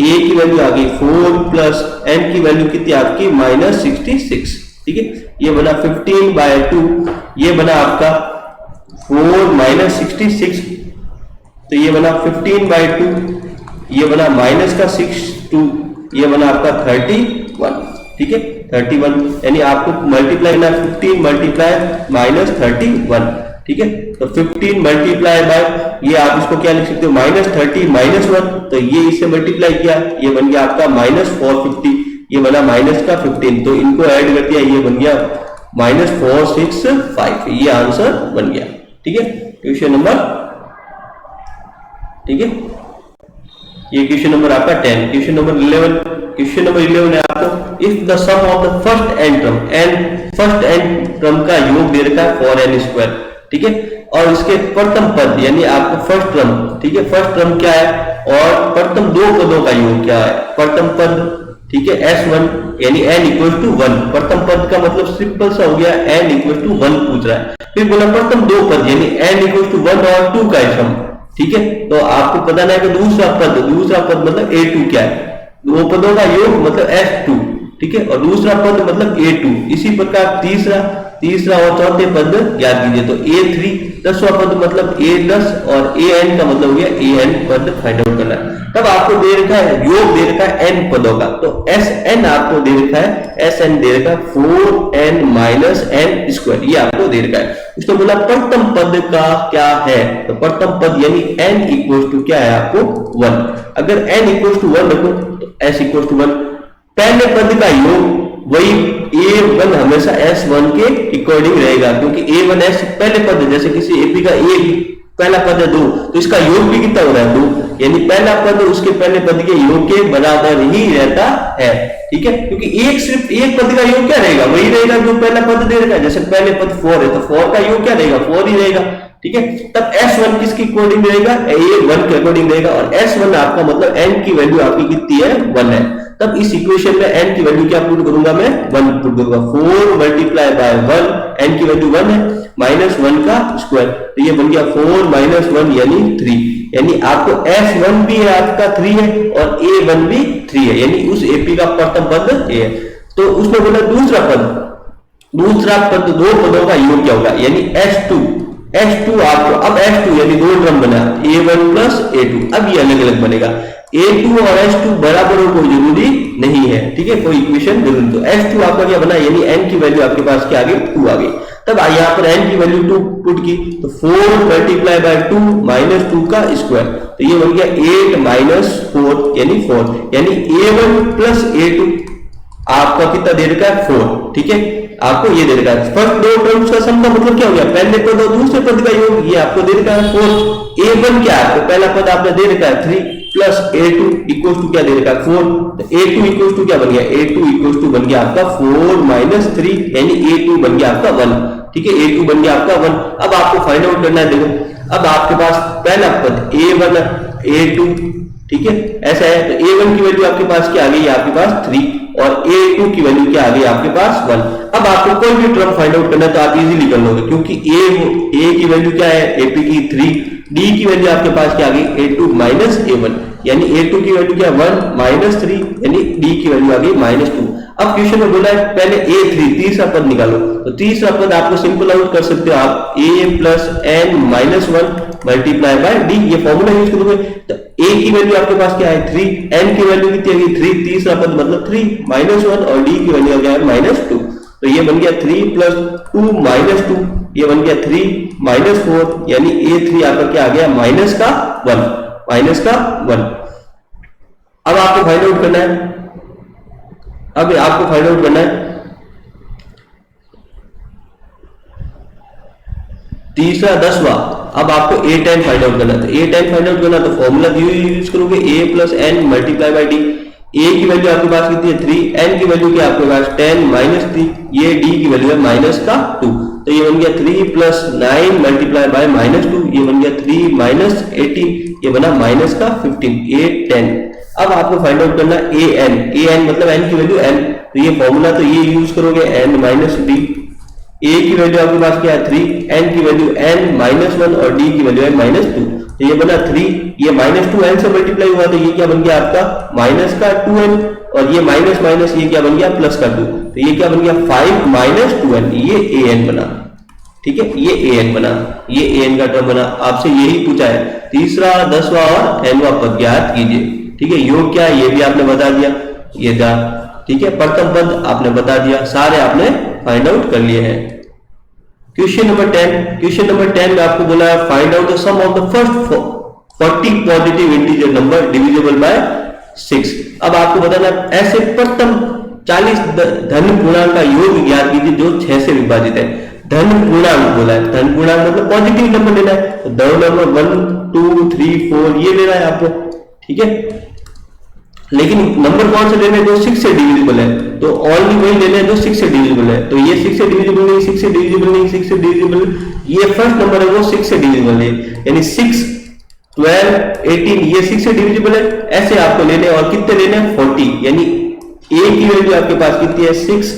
a की वैल्यू आ गई 4 प्लस n की वैल्यू कितनी आपकी -66, ठीक है। ये बना 15/2, ये बना आपका 4 -66, तो ये बना 15/2, ये बना -62, ये बना आपका 31, ठीक है 31, यानी आपको मल्टीप्लाई करना 15 मल्टीप्लाई -31, ठीक है। तो 15 मल्टीप्लाई बाय ये आप इसको क्या लिख सकते हो -30 -1, तो ये इससे मल्टीप्लाई किया, ये बन गया आपका -450, ये बना -15, तो इनको ऐड कर दिया, ये बन गया -465, ये आंसर बन गया, ठीक है। क्वेश्चन नंबर, ठीक है, ये क्वेश्चन नंबर आपका 10। क्वेश्चन नंबर 11, क्वेश्चन नंबर 11 है आपको if the sum of the first n term, first n term का योग दे रखा है 4n², ठीक है, और इसके प्रथम पद यानी आपको फर्स्ट टर्म, ठीक है, फर्स्ट टर्म क्या है और प्रथम दो पदों का योग क्या है, प्रथम पद, ठीक है S1 यानी n इक्वल टू 1, प्रथम पद का मतलब सिंपल सा हो गया n इक्वल टू 1 पूछ रहा है। फिर बोला प्रथम दो पद यानी n इक्वल टू 1 और 2 का सम, ठीक है, तो आपको पता नहीं कि दूसरा पद मतलब A2 क्या है, दो पदों का योग मतलब S2, ठीक है, और दूसरा पद मतलब A2, इसी प्रकार तीसरा और चौथे पद ज्ञात कीजिए, तो A3 10वां पद मतलब A10 और AN का मतलब हो गया AN पद फाइंड आउट करना है। तब आपको दे रखा है योग दे रखा है n पदों का, तो Sn आपको दे रखा है, Sn दे रखा है 4n माइनस n², ये आपको दे रखा है। उसने बोला प्रथम पद का क्या है, तो प्रथम पद यानी n इक्वल टू क्या है आपको 1, अगर n इक्वल टू 1 रखो तो s इक्वल टू 1, पहले पद का योग वही A1 हमेशा S1 के अकॉर्डिंग रहेगा, क्योंकि A1 S पहले पद है, जैसे किसी AP का A पहला पद है 2, तो इसका योग भी कितना हो रहा है 2, यानी पहला पद उसके पहले पद के योग के बराबर ही रहता है, ठीक है, क्योंकि सिर्फ एक पद का योग क्या रहेगा, वही रहेगा जो पहला पद दे रखा है। जैसे पहले पद 4 है तो 4 का योग क्या रहेगा 4 ही रहेगा, ठीक है। तब S1 किसके अकॉर्डिंग रहेगा, A1 के अकॉर्डिंग रहेगा, और S1 आपका मतलब n की वैल्यू आपकी कितनी है 1 है। तब इस इक्वेशन में n की वैल्यू क्या पुट करूंगा मैं 1 पुट करूंगा, 4 मल्टीप्लाई बाय 1, n की वैल्यू 1 है -1 का स्क्वायर, तो ये बन गया 4 -1 यानी 3, यानी आपको S1 भी है आपका 3 है और A1 भी 3 है, यानी उस AP का प्रथम पद A है। तो उसने बोला दूसरा पद दो पदों का योग क्या होगा, यानी S2 आपको, अब S2 यानी दो ड्रम बना A1 प्लस A2, अब ये अलग अलग बनेगा, A2 और S2 बराबर हो कोई जरूरी नहीं है, ठीक है, कोई इक्वेशन जरूरी, तो S2 आपका क्या बना, यानी n की वैल्यू आपके पास क्या आ गई 2 आ गई। तब यहाँ पर n की वैल्यू 2 पुट की, तो 4 मल्टीप्लाई बाय 2 माइनस 2 का स्क्वायर, तो ये बन गया 8 माइनस 4 यानी 4, यानी A1 प्लस A2 आपका कितना दे रखा है 4, ठीक है, आपको ये दे रखा है। फर्स्ट दो टर्म्स का सम का मतलब क्या हो गया, पहले पद और दूसरे पद का योग, ये आपको दे रखा है 4, A1 क्या है, तो पहला पद आपने दे रखा है 3 प्लस A2 इक्वल टू क्या दे रखा है 4, तो A2 इक्वल टू क्या बन गया, A2 इक्वल टू बन गया आपका 4 माइनस 3, यानी A2 बन गया आपका 1, ठीक है, A2 बन गया आपका 1। अब आपको फाइंड आउट करना है, देखो अब आपके पास पहला पद A1 A2, ठीक है, ऐसा है, तो A1 की वैल्यू आपके पास क्या आ गई, आपके पास 3 और A2 की वैल्यू क्या आ गई आपके पास 1। अब आपको कोई भी टर्म फाइंड आउट करना है तो आप इजीली कर लोगे, क्योंकि A की वैल्यू क्या है AP की 3, D की वैल्यू आपके पास क्या आ गई A2 माइनस A1, यानी A2 की वैल्यू क्या 1 माइनस 3, यानी D की वैल्यू आ गई -2। अब क्वेश्चन में बोला है पहले A3 तीसरा पद निकालो, तो तीसरा पद आपको सिंपल आउट कर सकते हो आप, A plus n minus 1 multiply by D, ये फॉर्मूला यूज करोगे, तो A की वैल्यू आपके पास क्या है 3, n की वैल्यू कितनी आ गई 3, तीसरा पद मतलब 3 -1 और D की वैल्यू आ गया -2, तो ये बन गया 3 प्लस 2 -2, ये बन गया 3 -4, यानी A3 आपका क्या आ गया माइनस का 1। अब आपको फाइंड आउट करना है, तीसरा 10वां, अब आपको ए टेन फाइंड आउट करना था। ए टेन फाइंड आउट करना तो फॉर्मूला यूज करोगे A plus N multiply by D. A की वैल्यू आपके पास कितनी है 3, एन की वैल्यू क्या आपके पास 10 माइनस 3, ये डी की वैल्यू है माइनस का 2, तो ये बन गया 3 प्लस 9 मल्टीप्लाई बाय माइनस 2, ये बन गया 3 माइनस 18, ये बना माइनस का 15, ए 10। अब आपको फाइंड आउट करना ए एन मतलब एन की वैल्यू एन, तो ये फॉर्मूला तो ये यूज करोगे एन माइनस डी। ए की वैल्यू आपके पास क्या है 3, एन की वैल्यू एन माइनस 1 और डी की वैल्यू है माइनस 2, तो ये बना 3, ये माइनस 2 एन से मल्टीप्लाई हुआ तो ये क्या बन गया आपका माइनस का 2n, और ये माइनस माइनस ये क्या बन गया प्लस का 2, तो ये क्या बन गया 5 माइनस 2n, ये an बना। ठीक है, ये an बना, ये an का टर्म बना। आपसे यही पूछा है, तीसरा 10वां और nवां पद ज्ञात कीजिए। ठीक है, योग क्या है ये भी आपने बता दिया, ये था। ठीक है, प्रथम पद आपने बता दिया, सारे आपने फाइंड आउट कर लिए हैं। क्वेश्चन नंबर 10 में आपको बोला है find out the sum of the first 40 positive integer number divisible by 6। अब आपको बताना ऐसे प्रथम 40 धन पूर्णांक का योग ज्ञात कीजिए जो 6 से विभाजित है। धन पूर्णांक बोला है, धन पूर्णांक मतलब पॉजिटिव नंबर लेना है, तो धन नंबर 1 2 3 4 ये लेना है आपको। ठीक है, लेकिन नंबर कौन से लेने हैं जो 6 से डिविजिबल है, तो ओनली वही लेने हैं जो 6 से डिविजिबल है। तो ये 6 से डिविजिबल नहीं, 6 से डिविजिबल नहीं, 6 से डिविजिबल, ये फर्स्ट नंबर है वो 6 से डिविजिबल है, यानी 6 12 18 ये 6 से डिविजिबल है, ऐसे आपको लेने और कितने लेने हैं 40, यानी a की वैल्यू आपके पास कितनी है 6,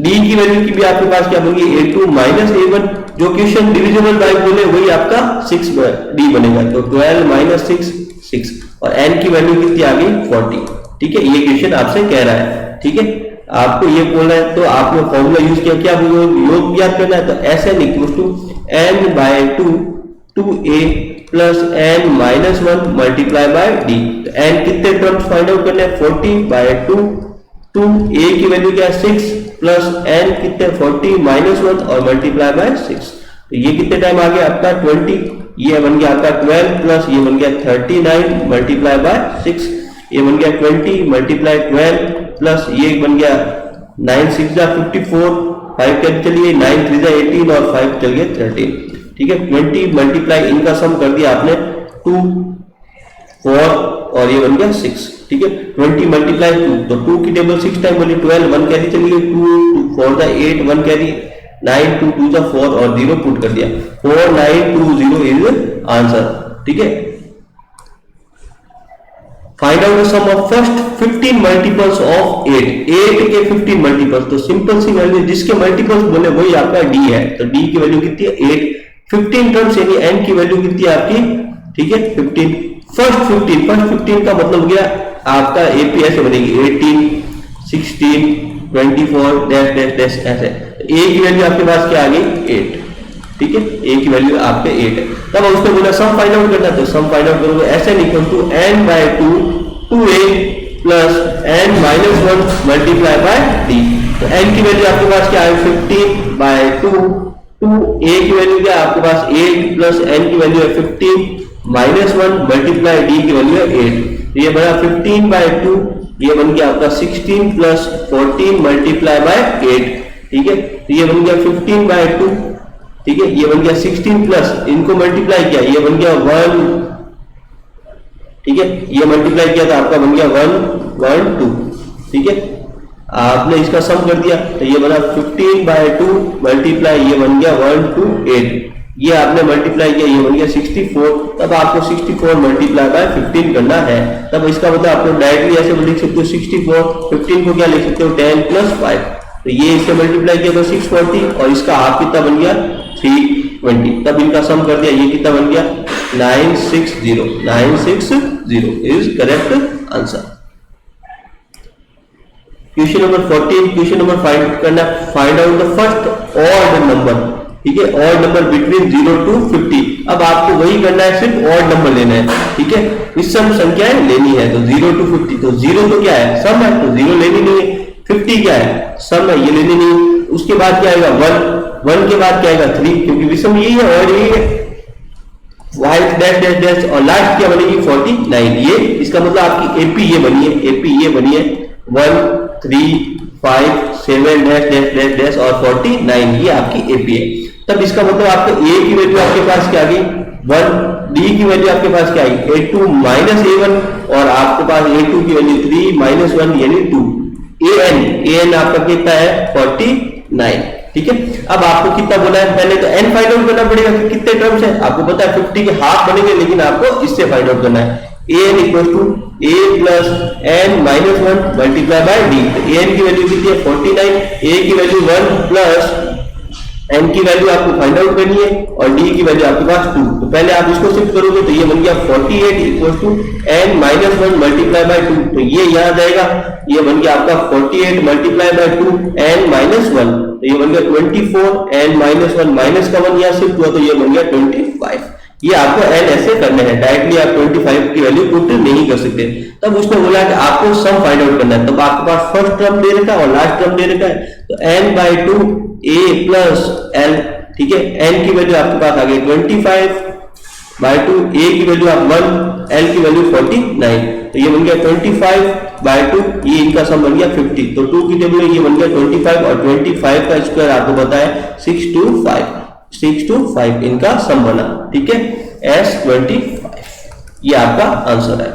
d की वैल्यू की भी आपके पास क्या बनेगी a2 माइनस a1, जो क्वेश्चन डिविजिबल बाय बोले वही आपका 6d बनेगा, तो 12 माइनस 6 6, और n की वैल्यू कितनी आ गई 40। ठीक है, ये क्वेश्चन आपसे कह रहा है। ठीक है, आपको ये बोलना है तो आपने फॉर्मूला यूज किया, क्या योग ज्ञात करना है, तो Sn equal to n by 2 2a plus n minus 1 multiply by d। तो n कितने टर्म्स फाइंड आउट करने हैं 40 बाय 2 a की वैल्यू क्या है 6 प्लस n कितने 40 माइनस 1 और मल्टीप्लाई बाय 6, तो ये कितने टाइम आ गया आपका 20, ये बन गया आपका 12 प्लस ये बन गया 39 मल्टीप्लाई बाय 6, ये बन गया 20 मल्टीप्लाई 12 प्लस ये बन गया 9 6 जा 54, 5 कैंसिल चलिए 9 3 जा 18 और 5 चल गए 13। ठीक है, 20 मल्टीप्लाई इनका सम कर दिया आपने 2 4 और ये बन गया 6। ठीक है, 20 मल्टीप्लाई 2, तो 2 की टेबल 6 टाइम बोली 12, 1 कैरी चली गई 2 4 जा 8, 1 कैरी 9 2 2 जा 4 और 0 पुट कर दिया, 4920 इज आंसर। ठीक है, find out the sum of first 15 multiples of 8 के 15 मल्टीपल्स, तो सिंपल सी वैल्यू जिसके मल्टीपल्स बोले वही आपका d है, तो d की वैल्यू कितनी है 8, 15 टर्म्स यानी n की वैल्यू कितनी है आपकी, ठीक है 15, फर्स्ट 15 का मतलब हो गया आपका एपी ऐसे बनेगी 18 16 24 डैश डैश डैश ऐसे, a की वैल्यू आपके पास क्या आ गई 8। ठीक है, a की वैल्यू आपके 8 है। तब उसको बोला सम फाइंड आउट करना, तो सम फाइंड आउट करोगे Sn equal to n by 2 2a plus n minus 1 multiply by d। तो n की वैल्यू आपके पास क्या है 15 बाय 2 2a की वैल्यू क्या है आपके पास 8 प्लस n की वैल्यू है 15 माइनस 1 मल्टीप्लाई d की वैल्यू है 8, तो ये बना 15 बाय 2, ये बन गया आपका 16 प्लस 14 मल्टीप्लाई बाय 8। ठीक है, तो ये बन गया 15 बाय 2, ठीक है ये बन गया 16 प्लस इनको मल्टीप्लाई किया ये बन गया 1, ठीक है ये मल्टीप्लाई किया था आपका बन गया 1 1 2। ठीक है, आपने इसका सम कर दिया तो ये बना 15 बाय 2 मल्टीप्लाई ये बन गया 1 2 8, ये आपने मल्टीप्लाई किया ये बन गया 64। तब आपको 64 मल्टीप्लाई बाय 15 करना है, तब इसका मतलब आपको डायरेक्टली ऐसे लिख सकते हो 64 15 को क्या लिख सकते हो 10 प्लस 5, तो ये इससे मल्टीप्लाई किया तो 640 और इसका हाफ कितना बन गया 320, तब इनका सम कर दिया ये कितना बन गया 960 is correct answer. Question number 14, question number find करना, find out the first odd number. ठीक है, ऑड नंबर बिटवीन 0 to 50। अब आपको वही करना है, सिर्फ ऑड नंबर लेना है। ठीक है, विषम संख्याएं लेनी है, तो 0 to 50, तो 0 तो क्या है सम है, तो 0 लेनी नहीं है, 50 क्या है सम है ये लेनी नहीं। उसके बाद क्या आएगा 1 के बाद क्या आएगा 3, क्योंकि विषम यही है और यही है, वाइट डैश डैश डैश और लास्ट क्या बनेगी 49, ये इसका मतलब आपकी एपी ये बनी है, एपी ये बनी है 1 3 5 7 डैश डैश डैश डैश और 49 ये आपकी एपी है। तब इसका मतलब आपको ए की वैल्यू आपके पास क्या आ गई 1, डी की वैल्यू आपके पास क्या आई a2 माइनस a1 और आपके पास a2 की वैल्यू 3 माइनस 1 यानी 2। an आपका कितना है 49। ठीक है, अब आपको कितना बोला है, पहले तो n फाइंड आउट करना पड़ेगा कि कितने टर्म्स है। आपको पता है 50 के हाफ बनेंगे, लेकिन आपको इससे फाइंड आउट करना है an equal to a plus n minus 1 multiply by d। तो an की वैल्यू कितनी है 49, a की वैल्यू 1 प्लस n की वैल्यू आपको फाइंड आउट करनी है और d की वैल्यू आपके पास 2। तो पहले आप इसको शिफ्ट करोगे तो ये बन गया 48 equal to n minus 1 multiply by 2। तो ये यहाँ जाएगा, ये बन गया आपका 48 मल्टीप्लाई बाय 2 n माइनस 1। तो ये बन गया 24, n माइनस 1 माइनस का 1 यहाँ शिफ्ट हुआ तो ये बन गया 25। ये आपको n ऐसे करने हैं, डायरेक्टली आप 25 की वैल्यू पुट नहीं कर सकते। तब उसने बोला कि आपको सम फाइंड आउट करना है। तब आपके पास फर्स्ट टर्म दे रखा है और लास्ट टर्म दे रखा है, तो n by 2 a plus l। ठीक है, n की वैल्यू आपके पास आ गई 25 बाई 2, a की वैल्यू आप 1, l की वैल्यू 49। तो ये बन गया 25 बाई 2, ये इनका सम बन गया 50। तो 2 की टेबल में ये बन गया 25 और 25 का स्क्वायर आपको पता है 625। 625 इनका सम बना। ठीक है, S25 ये आपका आंसर है।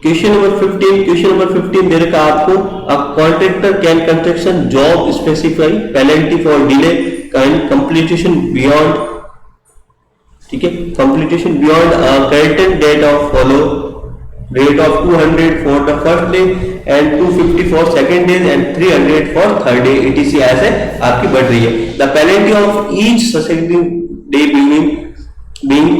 क्वेश्चन नंबर 15, क्वेश्चन नंबर 15 दे रखा आपको, a contractor can construction job specify penalty for delay and completion beyond. ठीक है, completion beyond certain date of follow rate of 200 for the first day and 250 for second day and 300 for third day etc ऐसे आपकी बढ़ रही है। The penalty of each succeeding day being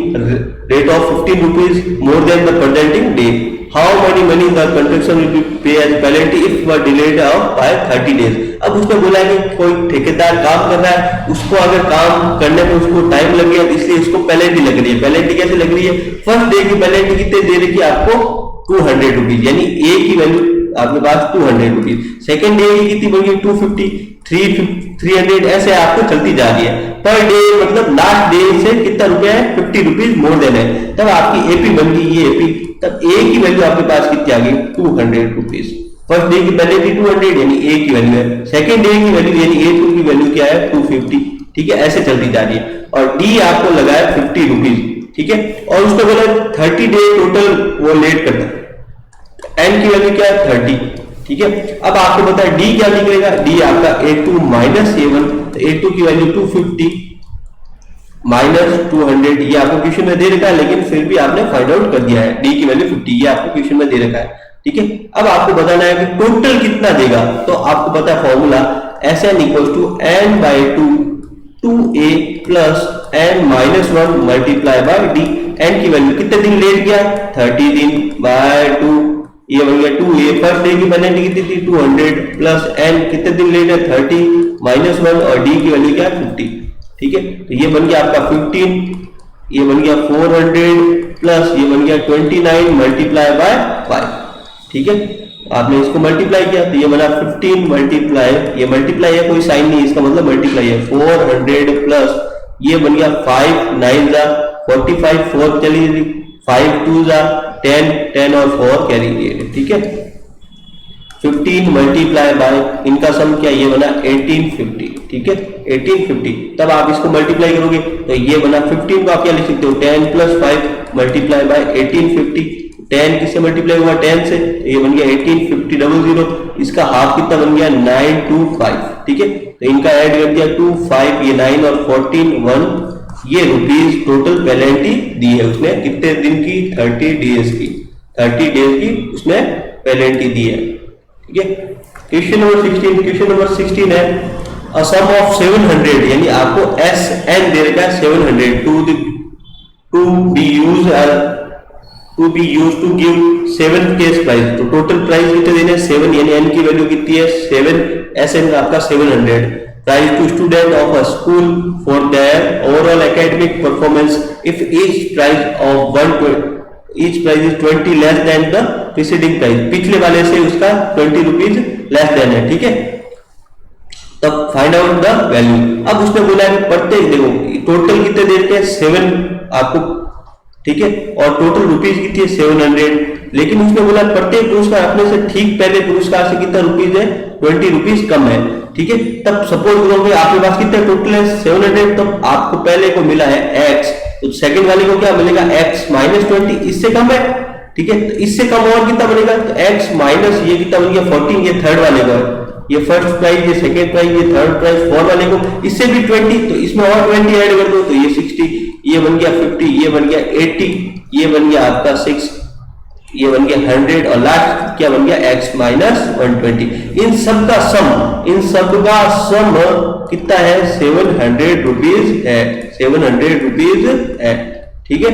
rate of 15 rupees more than the preceding day. How many money the construction will be pay as penalty if were delayed by 30 days. अब उसने बोला है कि कोई ठेकेदार काम कर रहा है, उसको अगर काम करने में उसको टाइम लग गया इसलिए उसको पेनल्टी लग रही है। पेनल्टी कैसे लग रही है, फर्स्ट डे की पेनल्टी कितने दे रही है आपको 200 रुपीज, यानी ए की वैल्यू आपके पास 200 रुपीज, सेकेंड डे की कितनी बन गई 250, 300 ऐसे आपको चलती जा रही है। पर डे मतलब लास्ट डे से कितना रुपया है 50 रुपीज मोर देन है, तब आपकी एपी बन गई ये एपी। तब ए की वैल्यू आपके पास कितनी आ गई 200 रुपीज। फर्स्ट डे की पेनल्टी 200 यानी ए की वैल्यू है, सेकेंड डे की वैल्यू यानी ए2 की वैल्यू क्या है 250। ठीक है, ऐसे चलती जा रही है और डी आपको लगा है 50 रुपीज। ठीक है, और उसको बोला 30 डे टोटल वो लेट करता है, एन की वैल्यू क्या है 30। ठीक है, अब आपको पता है डी क्या निकलेगा, डी आपका a2 माइनस a1। तो a2 की वैल्यू 250 माइनस 200, ये आपको क्वेश्चन में दे रखा है, लेकिन फिर भी आपने फाइंड आउट कर दिया है। डी की वैल्यू 50 ये आपको क्वेश्चन में दे रखा है। ठीक है, अब आपको बताना है कि टोटल कितना देगा। तो आपको पता है formula Sn equal to n by 2 2a plus n minus 1 multiply by d. n की वैल्यू कितने दिन लेट गया 30 दिन बाय 2, ये बन गया 2a। फर्स्ट डे की पेनल्टी कितनी थी 200 प्लस n कितने दिन लेट है 30 माइनस 1 और डी की वैल्यू क्या है 50। ठीक है, तो ये बन गया आपका 15, ये बन गया 400 प्लस ये बन गया 29 मल्टीप्लाई बाय 5। ठीक है, आपने इसको मल्टीप्लाई किया तो ये बना 15 मल्टीप्लाई, ये मल्टीप्लाई है कोई साइन नहीं, इसका मतलब मल्टीप्लाई है 400 प्लस ये बन गया 5 9 जा 45 4 चली 5 2 जा 10 10 और 4 कैरी किए। ठीक है, 15 मल्टीप्लाई बाय इनका सम क्या ये बना 1850। ठीक है, 1850। तब आप इसको मल्टीप्लाई करोगे तो ये बना 15 को आप क्या लिख सकते हो 10 प्लस 5 मल्टीप्लाई बाय 1850। 10 किससे मल्टीप्लाई हुआ 10 से, तो ये बन गया 1850 इसका हाफ कितना बन गया 925। ठीक है, तो इनका ऐड कर दिया 2 5 ये 9 और 14 1 ये रुपीज टोटल पेनल्टी दी है उसने कितने दिन की 30 डेज की, 30 डेज की उसने पेनल्टी दी है। ठीक है, क्वेश्चन नंबर 16, क्वेश्चन नंबर 16 है अ सम ऑफ 700 यानी आपको Sn दे रखा है 700 to be use to give 7 cash price. तो टोटल प्राइस कितने देने 7 यानी n की वैल्यू कितनी है 7, Sn आपका 700 price to student of a school for their overall academic performance if each price is 20 less than the preceding price. पिछले वाले से उसका 20 रुपीज लेस देन है। ठीक है, तब फाइंड आउट द वैल्यू। अब उसने बोला है प्रत्येक देखो टोटल कितने देते हैं 7 आपको। ठीक है, और टोटल रुपीज कितनी है 700, लेकिन उसने बोला प्रत्येक पुरस्कार अपने से ठीक पहले पुरस्कार से कितना रुपीज है 20 रुपीज कम है। ठीक है। तब सपोज करोगे आपके पास कितने टोटल है 700, तो आपको पहले को मिला है x, तो सेकंड वाले को क्या मिलेगा x माइनस 20, इससे कम है, ठीक है। तो इससे कम और कितना बनेगा, तो x माइनस ये कितना बन गया 14, ये थर्ड वाले को है, ये फर्स्ट प्राइस, ये सेकंड प्राइस, ये थर्ड प्राइस, फोर्थ वाले को, इससे भी 20, तो इसमें और 20 ऐड कर दो, तो ये 60, ये बन गया 50, ये बन गया 80, ये बन गया आपका 6, ये बन गया 100, और लास्ट क्या बन गया x माइनस 120। इन सब का सम कितना है 700 रुपीज है, 700 रुपीज है, ठीक है।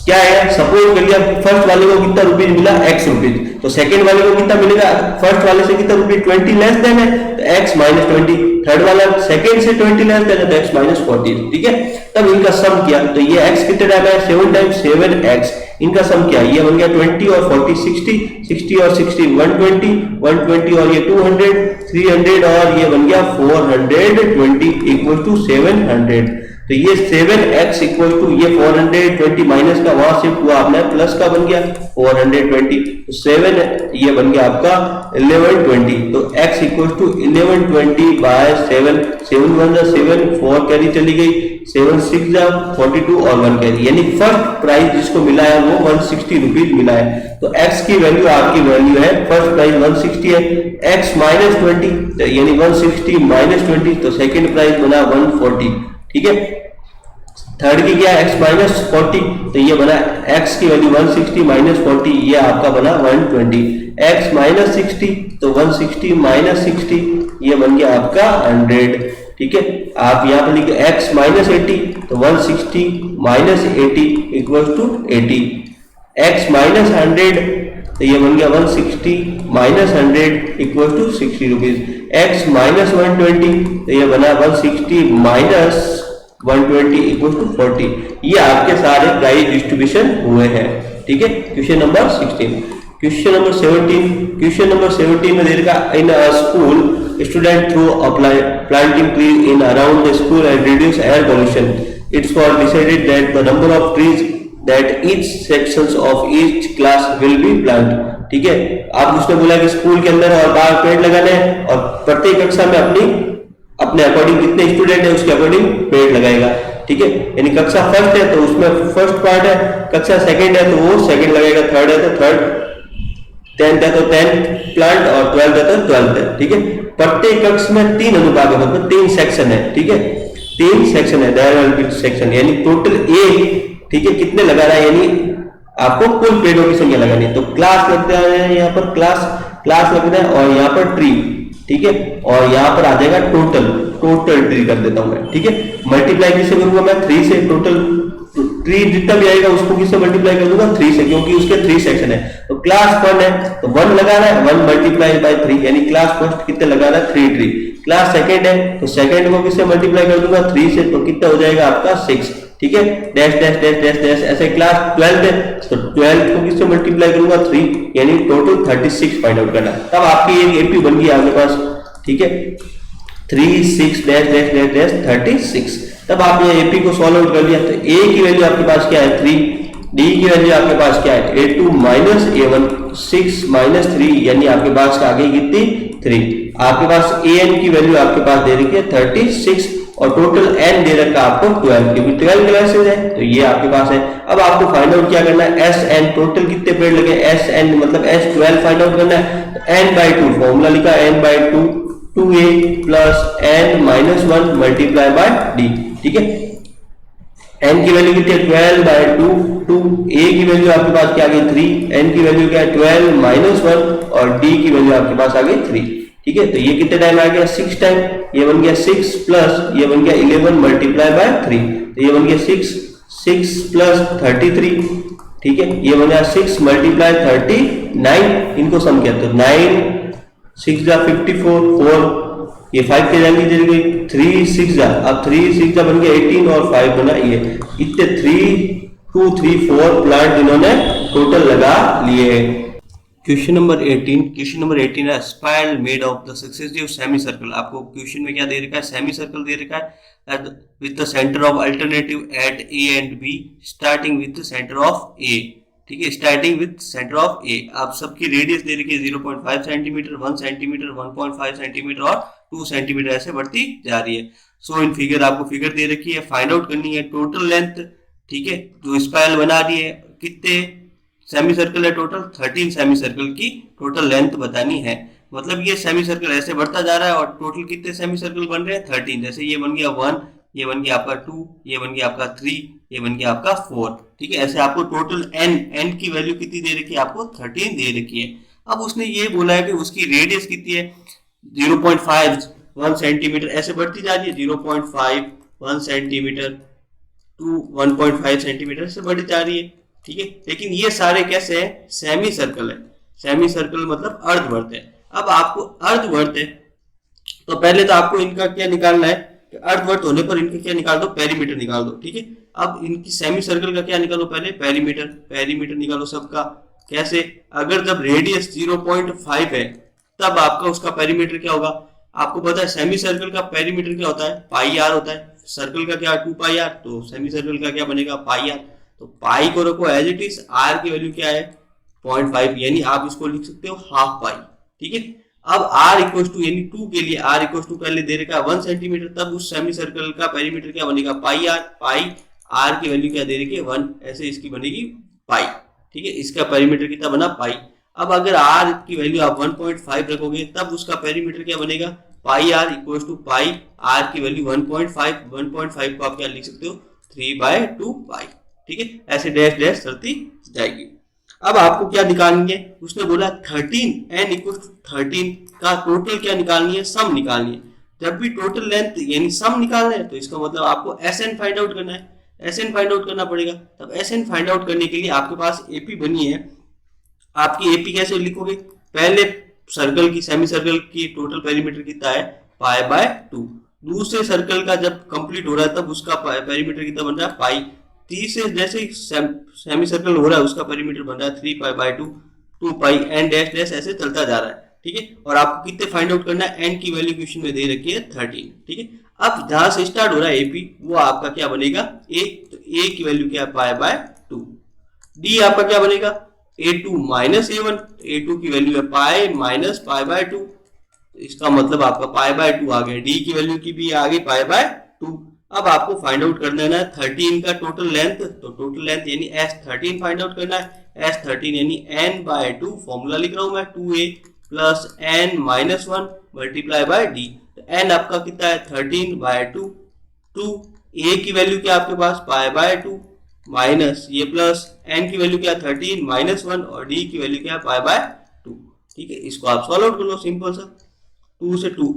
क्या है, सपोज कर लिया फर्स्ट वाले को कितना रुपीज मिला x रुपीज, तो सेकंड वाले को कितना मिलेगा, फर्स्ट वाले से कितना रुपीज 20 लेस देन है, तो x माइनस 20, थर्ड वाला सेकंड से 20 लेस देन है तो x माइनस 40, ठीक है। तब इनका सम किया तो ये x कितने टाइम है 7 टाइम्स 7x, इनका सम क्या, ये बन गया 20 और 40 60, 60 और 60 120, 120 और ये 200 300 और ये बन गया 420 इक्वल टू 700। तो ये 7x इक्वल टू ये 420 माइनस का वहां शिफ्ट हुआ आपने प्लस का बन गया 420, तो 7 ये बन गया आपका 1120, तो x इक्वल टू 1120 बाय 7, 7 1 जा 7, 4 कैरी चली गई, 7 6 जा 42 और 1 कैरी, यानी फर्स्ट प्राइस जिसको मिला है वो 160 रुपीज मिला है। तो x की वैल्यू आपकी वैल्यू है, फर्स्ट प्राइस 160 है, x माइनस 20 यानी 160 माइनस 20, तो सेकंड प्राइस बना 140, ठीक है। थर्ड की क्या x माइनस 40, तो ये बना x की वैल्यू 160 माइनस 40, ये आपका बना 120, x माइनस 60, तो 160 माइनस 60 ये बन गया आपका 100, ठीक है। आप यहाँ पर लिखे x माइनस 80, तो 160 minus 80 equal to 80, x minus 100, तो ये बन गया 160 minus 100 equal to 60 rupees, x minus 120, तो ये बना 160 माइनस 120 इक्वल टू 40, ये आपके सारे प्राइस डिस्ट्रीब्यूशन हुए हैं, ठीक है। Question number 16। Question number 17, question number 17 में दे रखा in a school student through planting trees in around the school and reduce air pollution. It's for decided that the number of trees that each sections of each class will be planted, ठीक है। आप उसने बोला कि school के अंदर और बाहर पेड़ लगाने हैं और प्रत्येक कक्षा में अपने अकॉर्डिंग कितने स्टूडेंट है उसके अकॉर्डिंग पेड़ लगाएगा, ठीक है। यानी कक्षा फर्स्ट है तो उसमें फर्स्ट पार्ट है, कक्षा सेकंड है तो वो सेकंड लगेगा, थर्ड है तो थर्ड, 10th है तो 10th प्लांट और 12th है तो 12th है, ठीक है। प्रत्येक कक्ष में 3 अनुपात है, मतलब 3 सेक्शन है, ठीक है, 3 सेक्शन है, देयर विल बी सेक्शन, यानी टोटल ए, ठीक है, कितने लगा रहा है, यानी आपको कुल पेड़ों की संख्या लगानी है। तो क्लास लगता है, यहाँ पर क्लास लगता है और यहाँ पर ट्री, ठीक है, और यहाँ पर आ जाएगा टोटल ट्री कर देता हूं मैं, ठीक है। मल्टीप्लाई किससे करूंगा मैं 3 से, टोटल ट्री जितना भी आएगा उसको किससे मल्टीप्लाई कर दूंगा 3 से, क्योंकि उसके 3 सेक्शन है। तो क्लास 1 है तो 1 लगा रहा है, 1 मल्टीप्लाई बाय 3, यानी क्लास फर्स्ट कितने लगा रहा है 3 ट्री। क्लास सेकंड है तो सेकंड को किससे मल्टीप्लाई कर दूंगा 3 से, तो कितना हो जाएगा आपका 6, ठीक है, dash dash dash dash dash. ऐसे क्लास 12 है तो 12 को किससे मल्टीप्लाई करूंगा 3, यानी टोटल 36 फाइंड आउट करना। तब आपकी एक एपी बन गई आपके पास, ठीक है, 3 6 डैश डैश डैश डैश 36। तब आपने एपी को सॉल्व आउट कर लिया तो ए की वैल्यू आपके पास क्या है 3, डी की वैल्यू आपके पास क्या है a2 माइनस a1, 6 माइनस 3, यानी आपके पास आ गई कितनी 3। आपके पास an की वैल्यू आपके पास दे रखी है 36 और टोटल n दे रखा आपको 12, क्योंकि 12 क्लासेस है तो ये आपके पास है। अब आपको फाइंड आउट क्या करना है Sn, टोटल कितने पेड़ लगे Sn मतलब S12 फाइंड आउट करना है। तो n/2 फॉर्मूला लिखा n/2 2a plus n minus 1 multiply by d, ठीक है। n की वैल्यू कितनी है 12/2, 2 a की वैल्यू आपके पास क्या आ गई 3, n की वैल्यू क्या है 12 माइनस 1 और d की वैल्यू आपके पास आ गई 3, ठीक है। तो ये कितने टाइम आ गया 6 टाइम, ये बन गया 6 प्लस ये बन गया 11 मल्टीप्लाई बाय 3, तो ये बन गया 6 प्लस 33, ठीक है, ये बन गया 6 मल्टीप्लाई 39, इनको सम किया तो 9 6 जा 54, 4 ये 5 के वैल्यू दे गई 3 6 जा, अब 3 6 जा बन गया 18 और 5 बना ये, इतने 3 2 3 4 प्लांट इन्होंने टोटल लगा लिए। क्वेश्चन नंबर 18 है spiral made of the successive semi circle. आपको क्वेश्चन में क्या दे रखा है सेमी सर्कल दे रखा है with the centre of alternative at A and B starting with the centre of A, ठीक है, starting with centre of A. आप सबकी रेडियस दे रखी है 0.5 सेंटीमीटर, 1 सेंटीमीटर, 1.5 सेंटीमीटर और 2 सेंटीमीटर ऐसे बढ़ती जा रही है। सो इन फिगर आपको फिगर दे रखी है, फाइंड आउट करनी है टोटल लेंथ, ठीक है, जो स्पाइरल बना रही है, कितने सेमी सर्कल है टोटल 13 सेमी सर्कल की टोटल लेंथ बतानी है। मतलब ये सेमी सर्कल ऐसे बढ़ता जा रहा है और टोटल कितने सेमी सर्कल बन रहे हैं 13। जैसे ये बन गया 1, ये बन गया आपका 2, ये बन गया आपका 3, ये बन गया आपका 4, ठीक है। ऐसे आपको टोटल एन की वैल्यू कितनी दे रखी है, आपको 13 दे रखी है। अब उसने ये बोला है कि उसकी रेडियस कितनी है 0.5 1 सेंटीमीटर ऐसे बढ़ती जा रही है, 0.5 1 सेंटीमीटर टू 1.5 सेंटीमीटर से बढ़ी जा रही है, ठीक है। लेकिन ये सारे कैसे हैं, सेमी सर्कल है। सेमी सर्कल मतलब अर्धवर्त है। अब आपको अर्धवर्त है तो पहले तो आपको इनका क्या निकालना है, अर्धवर्त होने पर इनका क्या निकाल दो, पेरीमीटर निकाल दो, ठीक है। अब इनकी सेमी सर्कल का क्या निकालो, पहले पेरीमीटर, पेरीमीटर निकालो सबका। कैसे, अगर जब रेडियस 0.5 है तब आपका उसका पेरीमीटर क्या होगा, आपको पता है सेमी सर्कल का पेरीमीटर क्या होता है, पाई आर होता है। सर्कल का क्या 2 पाई आर, तो सेमी सर्कल का क्या बनेगा पाई आर। तो पाई को रखो एज इट इज, आर की वैल्यू क्या है 0.5, यानी आप इसको लिख सकते हो हाफ पाई, ठीक है। अब r इक्वल टू यानी 2 के लिए r इक्वल टू पहले दे रखा है 1 सेंटीमीटर, तब उस सेमी सर्कल का पेरीमीटर क्या बनेगा पाई आर। पाई r की वैल्यू क्या दे रखी है 1, ऐसे इसकी बनेगी पाई, ठीक है। इसका पेरीमीटर कितना बना पाई। अब अगर r की वैल्यू आप 1.5 रखोगे तब उसका पेरीमीटर क्या बनेगा pi r equal to pi r की वैल्यू 1.5 को आप क्या लिख सकते हो 3/2 पाई, ठीक है। ऐसे डैश डैश चलती जाएगी। अब आपको क्या निकालनी है, उसने बोला 13 n इक्वल टू 13 का टोटल क्या निकालनी है, सम निकालनी है। जब भी टोटल लेंथ यानी सम निकालना है तो इसका मतलब आपको SN फाइंड आउट करना है, SN फाइंड आउट करना पड़ेगा। तब SN फाइंड आउट करने के लिए आपके पास AP बनी है। आपकी AP कैसे लिखोगे, पहले सर्कल की सेमी सर्कल की टोटल पेरीमीटर कितना है पाई/2, दूसरे सर्कल का जब कंप्लीट हो रहा है तब उसका पेरीमीटर कितना बन रहा है पाई, तीसरे जैसे ही सेमी सर्कल हो रहा है उसका पेरीमीटर बन रहा है 3 पाई/2 2 पाई एन डैश डैश ऐसे चलता जा रहा है, ठीक है। और आपको कितने फाइंड आउट करना है, एन की वैल्यू क्वेश्चन में दे रखी है 13, ठीक है। अब जहां से स्टार्ट हो रहा है एपी वो आपका क्या बनेगा ए, तो ए की वैल्यू क्या है पाई/2। डी आपका क्या बनेगा A2 माइनस A1, A2 की वैल्यू है पाई माइनस पाई/2, इसका मतलब आपका पाई/2 आ गया। डी की वैल्यू की भी आ गई पाई/2। अब आपको फाइंड आउट करना है ना 13 का टोटल लेंथ, तो टोटल लेंथ यानी S13 फाइंड आउट करना है। S13 यानी n/2, फॉर्मूला लिख रहा हूं मैं 2a plus n minus 1 multiply by D. तो n आपका कितना है 13/2, 2 a की वैल्यू क्या आपके पास पाई/2 माइनस ये प्लस n की वैल्यू क्या 13 माइनस 1 और d की वैल्यू क्या पाई/2, ठीक है। इसको आप सॉल्व आउट कर लो सिंपल सा, 2 से 2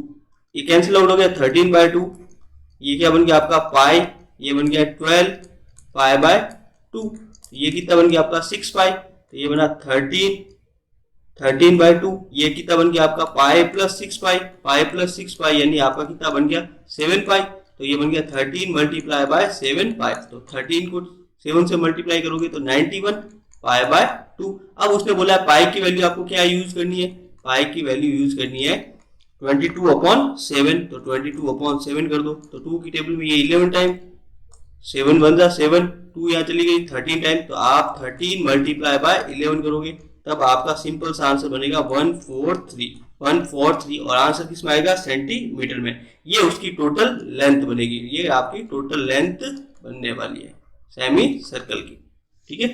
ये कैंसिल आउट हो गया 13/2, ये क्या बन गया आपका पाई, ये बन गया 12 पाई/2, ये कितना बन गया आपका 6 पाई, तो ये बना 13/2, ये कितना बन गया आपका पाई प्लस 6 पाई, पाई प्लस 6 पाई यानी आपका कितना बन गया 7 पाई, तो ये बन गया 13 मल्टीप्लाई बाय 7 पाई। तो 13 को 7 से मल्टीप्लाई करोगे तो 91 पाई/2। अब उसने बोला पाई की वैल्यू आपको क्या यूज करनी है, पाई की वैल्यू यूज करनी है 22/7, तो 22/7 कर दो, तो 2 की टेबल में ये 11 टाइम 7 बन जा 7, 2 यहाँ चली गई 13 टाइम, तो आप 13 मल्टीप्लाई बाय 11 करोगे तब आपका सिंपल सा आंसर बनेगा 143 और आंसर किसमें आएगा सेंटीमीटर में। ये उसकी टोटल लेंथ बनेगी, ये आपकी टोटल लेंथ बनने वाली है सेमी सर्कल की, ठीक है।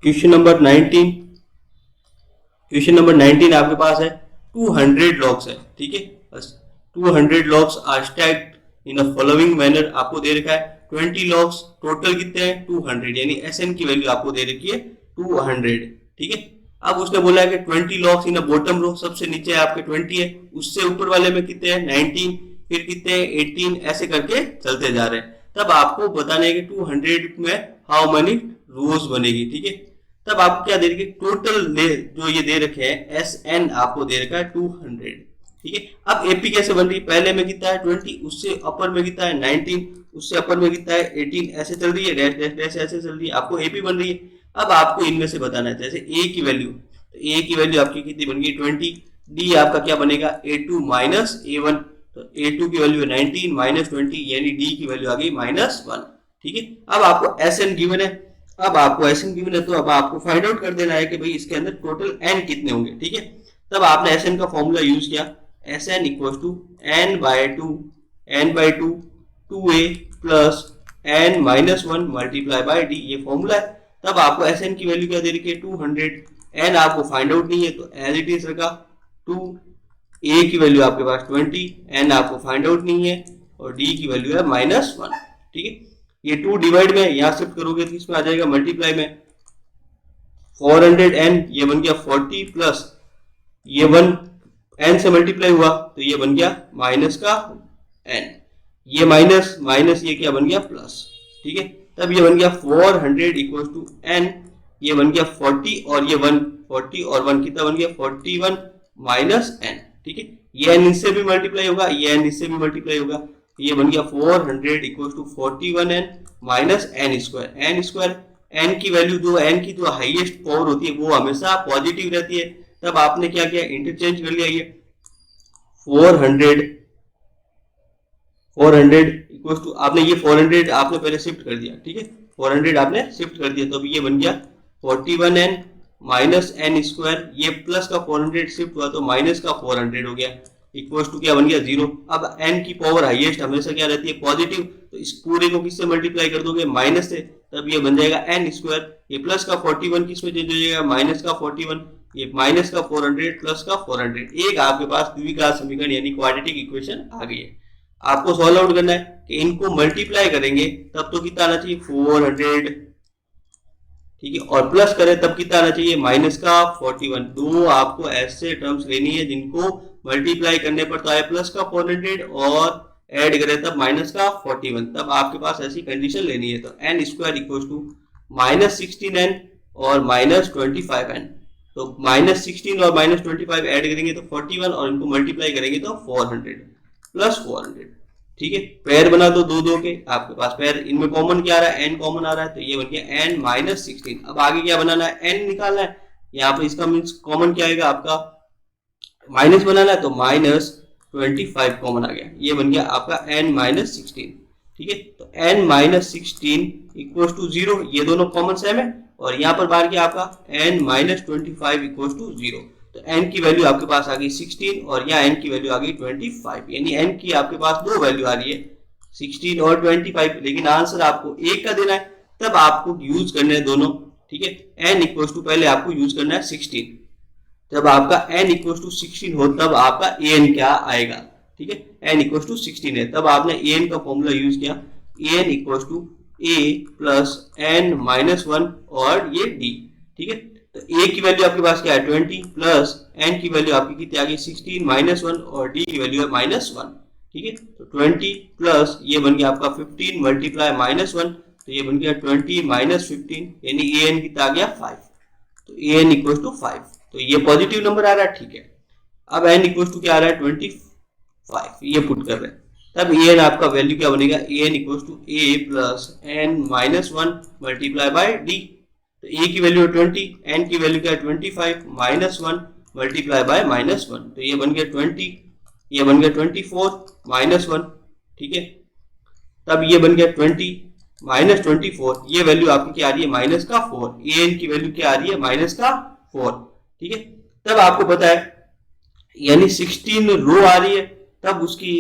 क्वेश्चन नंबर 19, क्वेश्चन नंबर 19 आपके पास है 200 लॉग्स है, ठीक है। 200 logs are stacked in a following manner, आपको दे रखा है 20 लॉग्स, टोटल कितने हैं 200, यानी SN की वैल्यू आपको दे रखी है 200, ठीक है। अब उसने बोला है कि 20 logs in a bottom row, सबसे नीचे आपके 20 है, उससे ऊपर वाले में कितने हैं 19, फिर कितने हैं 18, ऐसे करके चलते जा रहे हैं। तब आपको बताना है कि 200 में हाउ मेनी रोज बनेगी, ठीक है। तब आपको क्या दे रखी है टोटल जो ये दे रखे हैं SN आपको दे रखा है 200, ठीक है। अब AP कैसे बन रही है, पहले में कितना है 20, उससे अपर में कितना है 19, उससे अपर में कितना है 18, ऐसे चल रही है डैश डैश डैश ऐसे चल रही है, आपको AP बन रही है। अब आपको इनमें से बताना है, जैसे A की वैल्यू, तो A की वैल्यू आपकी कितनी बन गई 20, D आपका क्या बनेगा A2 माइनस A1, तो A2 की वैल्यू है 19 माइनस 20 यानी D की वैल्यू आ गई -1, ठीक है। अब आपको SN गिवन है, अब आपको SN गिवन है तो अब आपको फाइंड आउट कर देना है कि भाई इसके अंदर टोटल N कितने होंगे, ठीक है। तब आपने एस एन का फॉर्मूला यूज किया, S N equal to n by two 2a plus n minus 1 multiply by d, ये फॉर्मूला है। तब आपको एस एन की वैल्यू क्या दे रखी है 200, n आपको फाइंड आउट नहीं है तो एज इट इज रखा 2, a की वैल्यू आपके पास 20, n आपको फाइंड आउट नहीं है और d की वैल्यू है -1। ठीक है, ये 2 डिवाइड में यहाँ शिफ्ट करोगे तो इसमें आ जाएगा मल्टीप्लाई में 400n, ये बन गया 40 प्लस ये 1 n से मल्टीप्लाई हुआ तो ये बन गया माइनस का n, ये माइनस माइनस ये क्या बन गया प्लस। ठीक है, तब ये बन गया 400 इक्वल टू n, ये बन गया 40 और ये 1, 40 और 1 कितना बन गया 41 माइनस n। ठीक है, ये n इससे भी मल्टीप्लाई होगा, ये n इससे भी मल्टीप्लाई होगा, ये बन गया 400 equal to 41n minus n square. n square, n की वैल्यू जो n की जो हाईएस्ट पावर होती है वो हमेशा पॉजिटिव रहती है। तब आपने क्या किया, इंटरचेंज कर लिया, ये 400 इक्वल टू आपने ये 400 आपने पहले शिफ्ट कर दिया। ठीक है, 400 आपने शिफ्ट कर दिया तो अभी ये बन गया 41n माइनस n स्क्वायर, ये प्लस का 400 शिफ्ट हुआ तो माइनस का 400 हो गया, इक्वल टू क्या बन गया 0। अब n की पावर हाईएस्ट हमेशा क्या रहती है पॉजिटिव, तो इस पूरे को किससे मल्टीप्लाई कर दोगे माइनस से, तब ये बन जाएगा n स्क्वायर, ये प्लस का 41 किसमें चेंज हो जाएगा माइनस का 41, ये माइनस का 400 प्लस का 400, एक आपके पास द्विघात समीकरण यानी क्वाड्रेटिक इक्वेशन आ गई है। आपको सॉल्व आउट करना है कि इनको मल्टीप्लाई करेंगे तब तो कितना आना चाहिए 400, ठीक है, और प्लस करें तब कितना आना चाहिए माइनस का 41। दो आपको ऐसे टर्म्स लेनी है जिनको मल्टीप्लाई करने पर तो आए प्लस का 400 और ऐड करें तब माइनस का 41, तब आपके पास ऐसी कंडीशन लेनी है। तो n square equal to -16n और -25n, तो -16 और -25 ऐड करेंगे तो 41 और इनको मल्टीप्लाई करेंगे तो 400 प्लस 400। ठीक है, पेयर बना दो दो दो के, आपके पास पेयर इनमें कॉमन क्या आ रहा है n कॉमन आ रहा है तो ये बन गया n माइनस 16। अब आगे क्या बनाना है n निकालना है, यहाँ पर इसका मीन्स कॉमन क्या आएगा आपका माइनस बनाना है तो -25 कॉमन आ गया, ये बन गया आपका n माइनस 16। ठीक है, तो n माइनस 16 इक्वल टू 0, ये दोनों कॉमन सेम है और यहाँ पर बाहर क्या आपका n माइनस 25 इक्वल टू 0, तो n की वैल्यू आपके पास आ गई 16 और यहाँ n की वैल्यू आ गई 25, यानी n की आपके पास दो वैल्यू आ रही है 16 और 25, लेकिन आंसर आपको एक का देना है, तब आपको यूज करने हैं दोनों। ठीक है, n इक्वल टू पहले आपको यूज करना है 16, जब आपका n इक्वल टू 16 हो तब आपका an क्या आएगा। ठीक है, n इक्वल टू 16 है तब आपने an का फॉर्मूला यूज किया, an equal to a plus n minus 1 और ये d। ठीक है, तो a की वैल्यू आपके पास क्या है 20 प्लस n की वैल्यू आपकी कितनी आ गई 16 माइनस 1 और d की वैल्यू है -1। ठीक है, तो 20 प्लस ये बन गया आपका 15 मल्टीप्लाई -1 तो ये बन गया 20 माइनस 15, यानी an कितना आ गया 5, तो an इक्वल टू 5, तो ये पॉजिटिव नंबर आ रहा है। ठीक है, अब n इक्वल टू क्या आ रहा है 25, ये पुट कर रहे हैं, तब an आपका वैल्यू क्या बनेगा an equal to a plus n minus 1 multiply by d, तो a की वैल्यू 20, n की वैल्यू क्या है 25 माइनस 1 मल्टीप्लाई बाय -1, तो ये बन गया 20, ये बन गया 24 माइनस 1। ठीक है, तब ये बन गया 20 माइनस 24, ये वैल्यू आपकी क्या आ रही है माइनस का 4, an की वैल्यू क्या आ रही है माइनस का 4। ठीक है, तब आपको पता है यानी 16 रो आ रही है, तब उसकी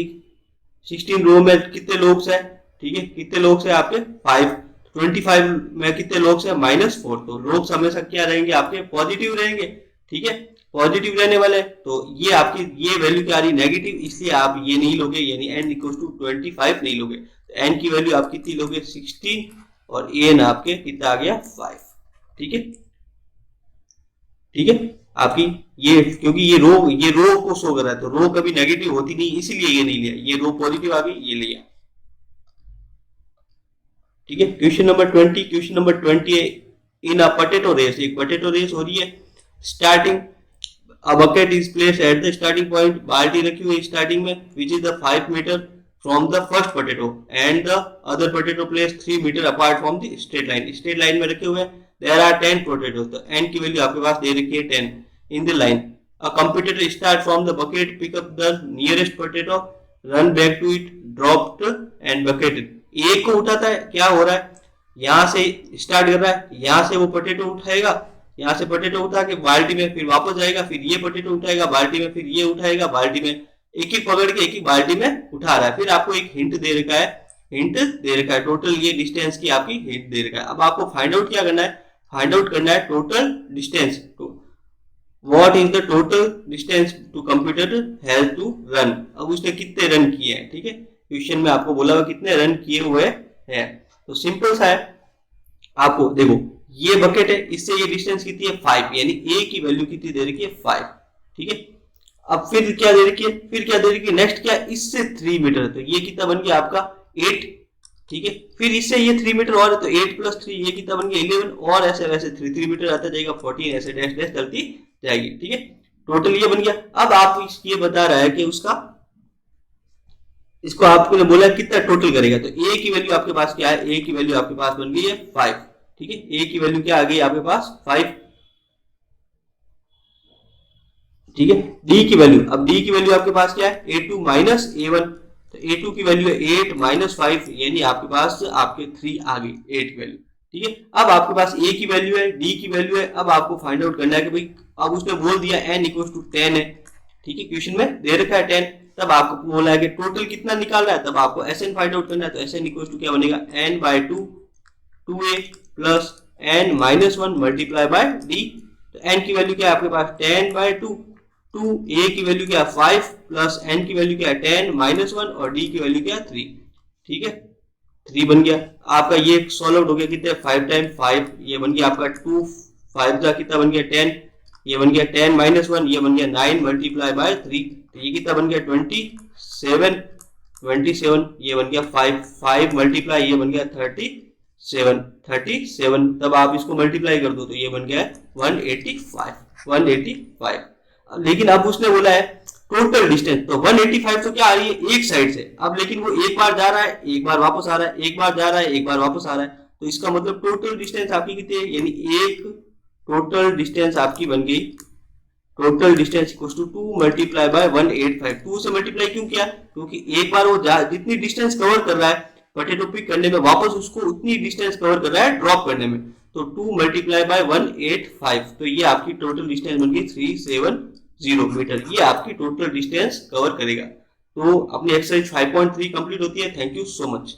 16 रो में कितने लोग्स है। ठीक है, कितने लोग्स है आपके 5, 25 में कितने लोग्स है -4, तो लोग्स हमेशा क्या रहेंगे आपके पॉजिटिव रहेंगे। ठीक है, पॉजिटिव रहने वाले, तो ये आपकी ये वैल्यू क्या आ रही है नेगेटिव, इसलिए आप ये नहीं लोगे, यानी n इक्वल टू 25 नहीं लोगे, तो n की वैल्यू आप कितनी लोगे 16 और an आपके कितना आ गया 5। ठीक है, ठीक है, आपकी ये क्योंकि ये रो को शो कर रहा है, तो रो कभी नेगेटिव होती नहीं, इसीलिए ये नहीं लिया, ये रो पॉजिटिव आ गई ये लिया। ठीक है, क्वेश्चन नंबर 20, क्वेश्चन नंबर 20 है इन अ पोटैटो रेस, एक पोटैटो रेस हो रही है, starting a bucket is placed at the starting point, बाल्टी रखी हुई स्टार्टिंग में which is the 5 meter from the first potato and the other potato placed 3 meter apart from the straight line में रखे हुए हैं। There are 10 potatoes, तो n की वैल्यू आपके पास दे रखी है 10 in the line. A competitor start from the bucket, pick up the nearest potato, run back to it, dropped and bucketed. एक को उठाता है, क्या हो रहा है यहाँ से स्टार्ट कर रहा है, यहाँ से वो पोटैटो उठाएगा, यहाँ से पोटैटो उठा के बाल्टी में फिर वापस जाएगा, फिर ये पोटैटो उठाएगा बाल्टी में, फिर ये उठाएगा बाल्टी में, एक एक पकड़ के एक एक बाल्टी में उठा रहा है। फिर आपको एक हिंट दे रखा है, टोटल ये डिस्टेंस की आपकी हिंट दे रखा है। अब आपको फाइंड आउट क्या करना है, फाइंड आउट करना है total distance, what is the total distance to computer has to run. अब उसने कितने रन किए हैं, ठीक है, क्वेश्चन में आपको बोला हुआ कितने रन किए हुए हैं। तो सिंपल सा है, आपको देखो ये बकेट है, इससे ये डिस्टेंस कितनी है 5, यानी ए की वैल्यू कितनी दे रखी है 5, ठीक है। अब फिर क्या दे रखी है, नेक्स्ट क्या, इससे 3 मीटर, तो ये कितना बन गया आपका 8, ठीक है। फिर इससे ये 3 मीटर और है, तो 8 + 3 ये कितना बन गया 11, और ऐसे वैसे 3 मीटर आता जाएगा 14, ऐसे डैश डैश चलती जाएगी, ठीक है। टोटल ये बन गया। अब आप ये बता रहा है कि उसका, इसको आपको बोला कितना टोटल करेगा, तो ए की वैल्यू आपके पास क्या है, ए की वैल्यू आपके पास बन गई है 5, ठीक है। ए की वैल्यू क्या आ गई आपके पास 5, ठीक है। डी की वैल्यू, अब डी की वैल्यू आपके पास क्या है a2 - a1, तो a2 की वैल्यू है 8 - 5, यानी आपके पास आपके 3 आ गई 8 की वैल्यू, ठीक है। अब आपके पास a की वैल्यू है, d की वैल्यू है। अब आपको फाइंड आउट करना है कि भाई, अब उसने बोल दिया n = 10 है, ठीक है, क्वेश्चन में दे रखा है 10, तब आपको बोला है कि टोटल कितना निकाल रहा है, तब आपको Sn फाइंड आउट करना है। तो Sn = क्या बनेगा, n/2 2a + n - 1 × d। तो n की वैल्यू क्या है आपके पास 10/2, 2a की वैल्यू क्या है 5 प्लस n की वैल्यू क्या है 10 - 1 और d की वैल्यू क्या है 3, ठीक है। 3 बन गया आपका, ये सॉल्व आउट हो गया कितने 5 × 5, ये बन गया आपका 2, 5 का कितना बन गया 10, ये बन गया 10 - 1, ये बन गया 9 × 3, तो ये कितना बन गया 27, 27, ये बन गया 5 मल्टीप्लाई, ये बन गया 37, तब आप इसको मल्टीप्लाई कर दो तो ये बन गया 185। लेकिन अब उसने बोला है टोटल डिस्टेंस, तो 185 तो क्या आ रही है एक साइड से, अब लेकिन वो एक बार जा रहा है एक बार वापस आ रहा है, एक बार जा रहा है एक बार वापस आ रहा है, तो इसका मतलब टोटल डिस्टेंस आपकी कितनी है, यानी एक टोटल डिस्टेंस आपकी बन गई, टोटल डिस्टेंस = 2 × 185। 2 से मल्टीप्लाई क्यों किया, क्योंकि एक बार वो जितनी डिस्टेंस कवर कर रहा है पोटैटो पिक करने में, वापस उसको उतनी डिस्टेंस कवर कर रहा है ड्रॉप करने में, तो 2 × 185, तो ये आपकी टोटल डिस्टेंस बन गई 370 मीटर, ये आपकी टोटल डिस्टेंस कवर करेगा। तो अपनी एक्सरसाइज 5.3 कंप्लीट होती है। Thank you so much.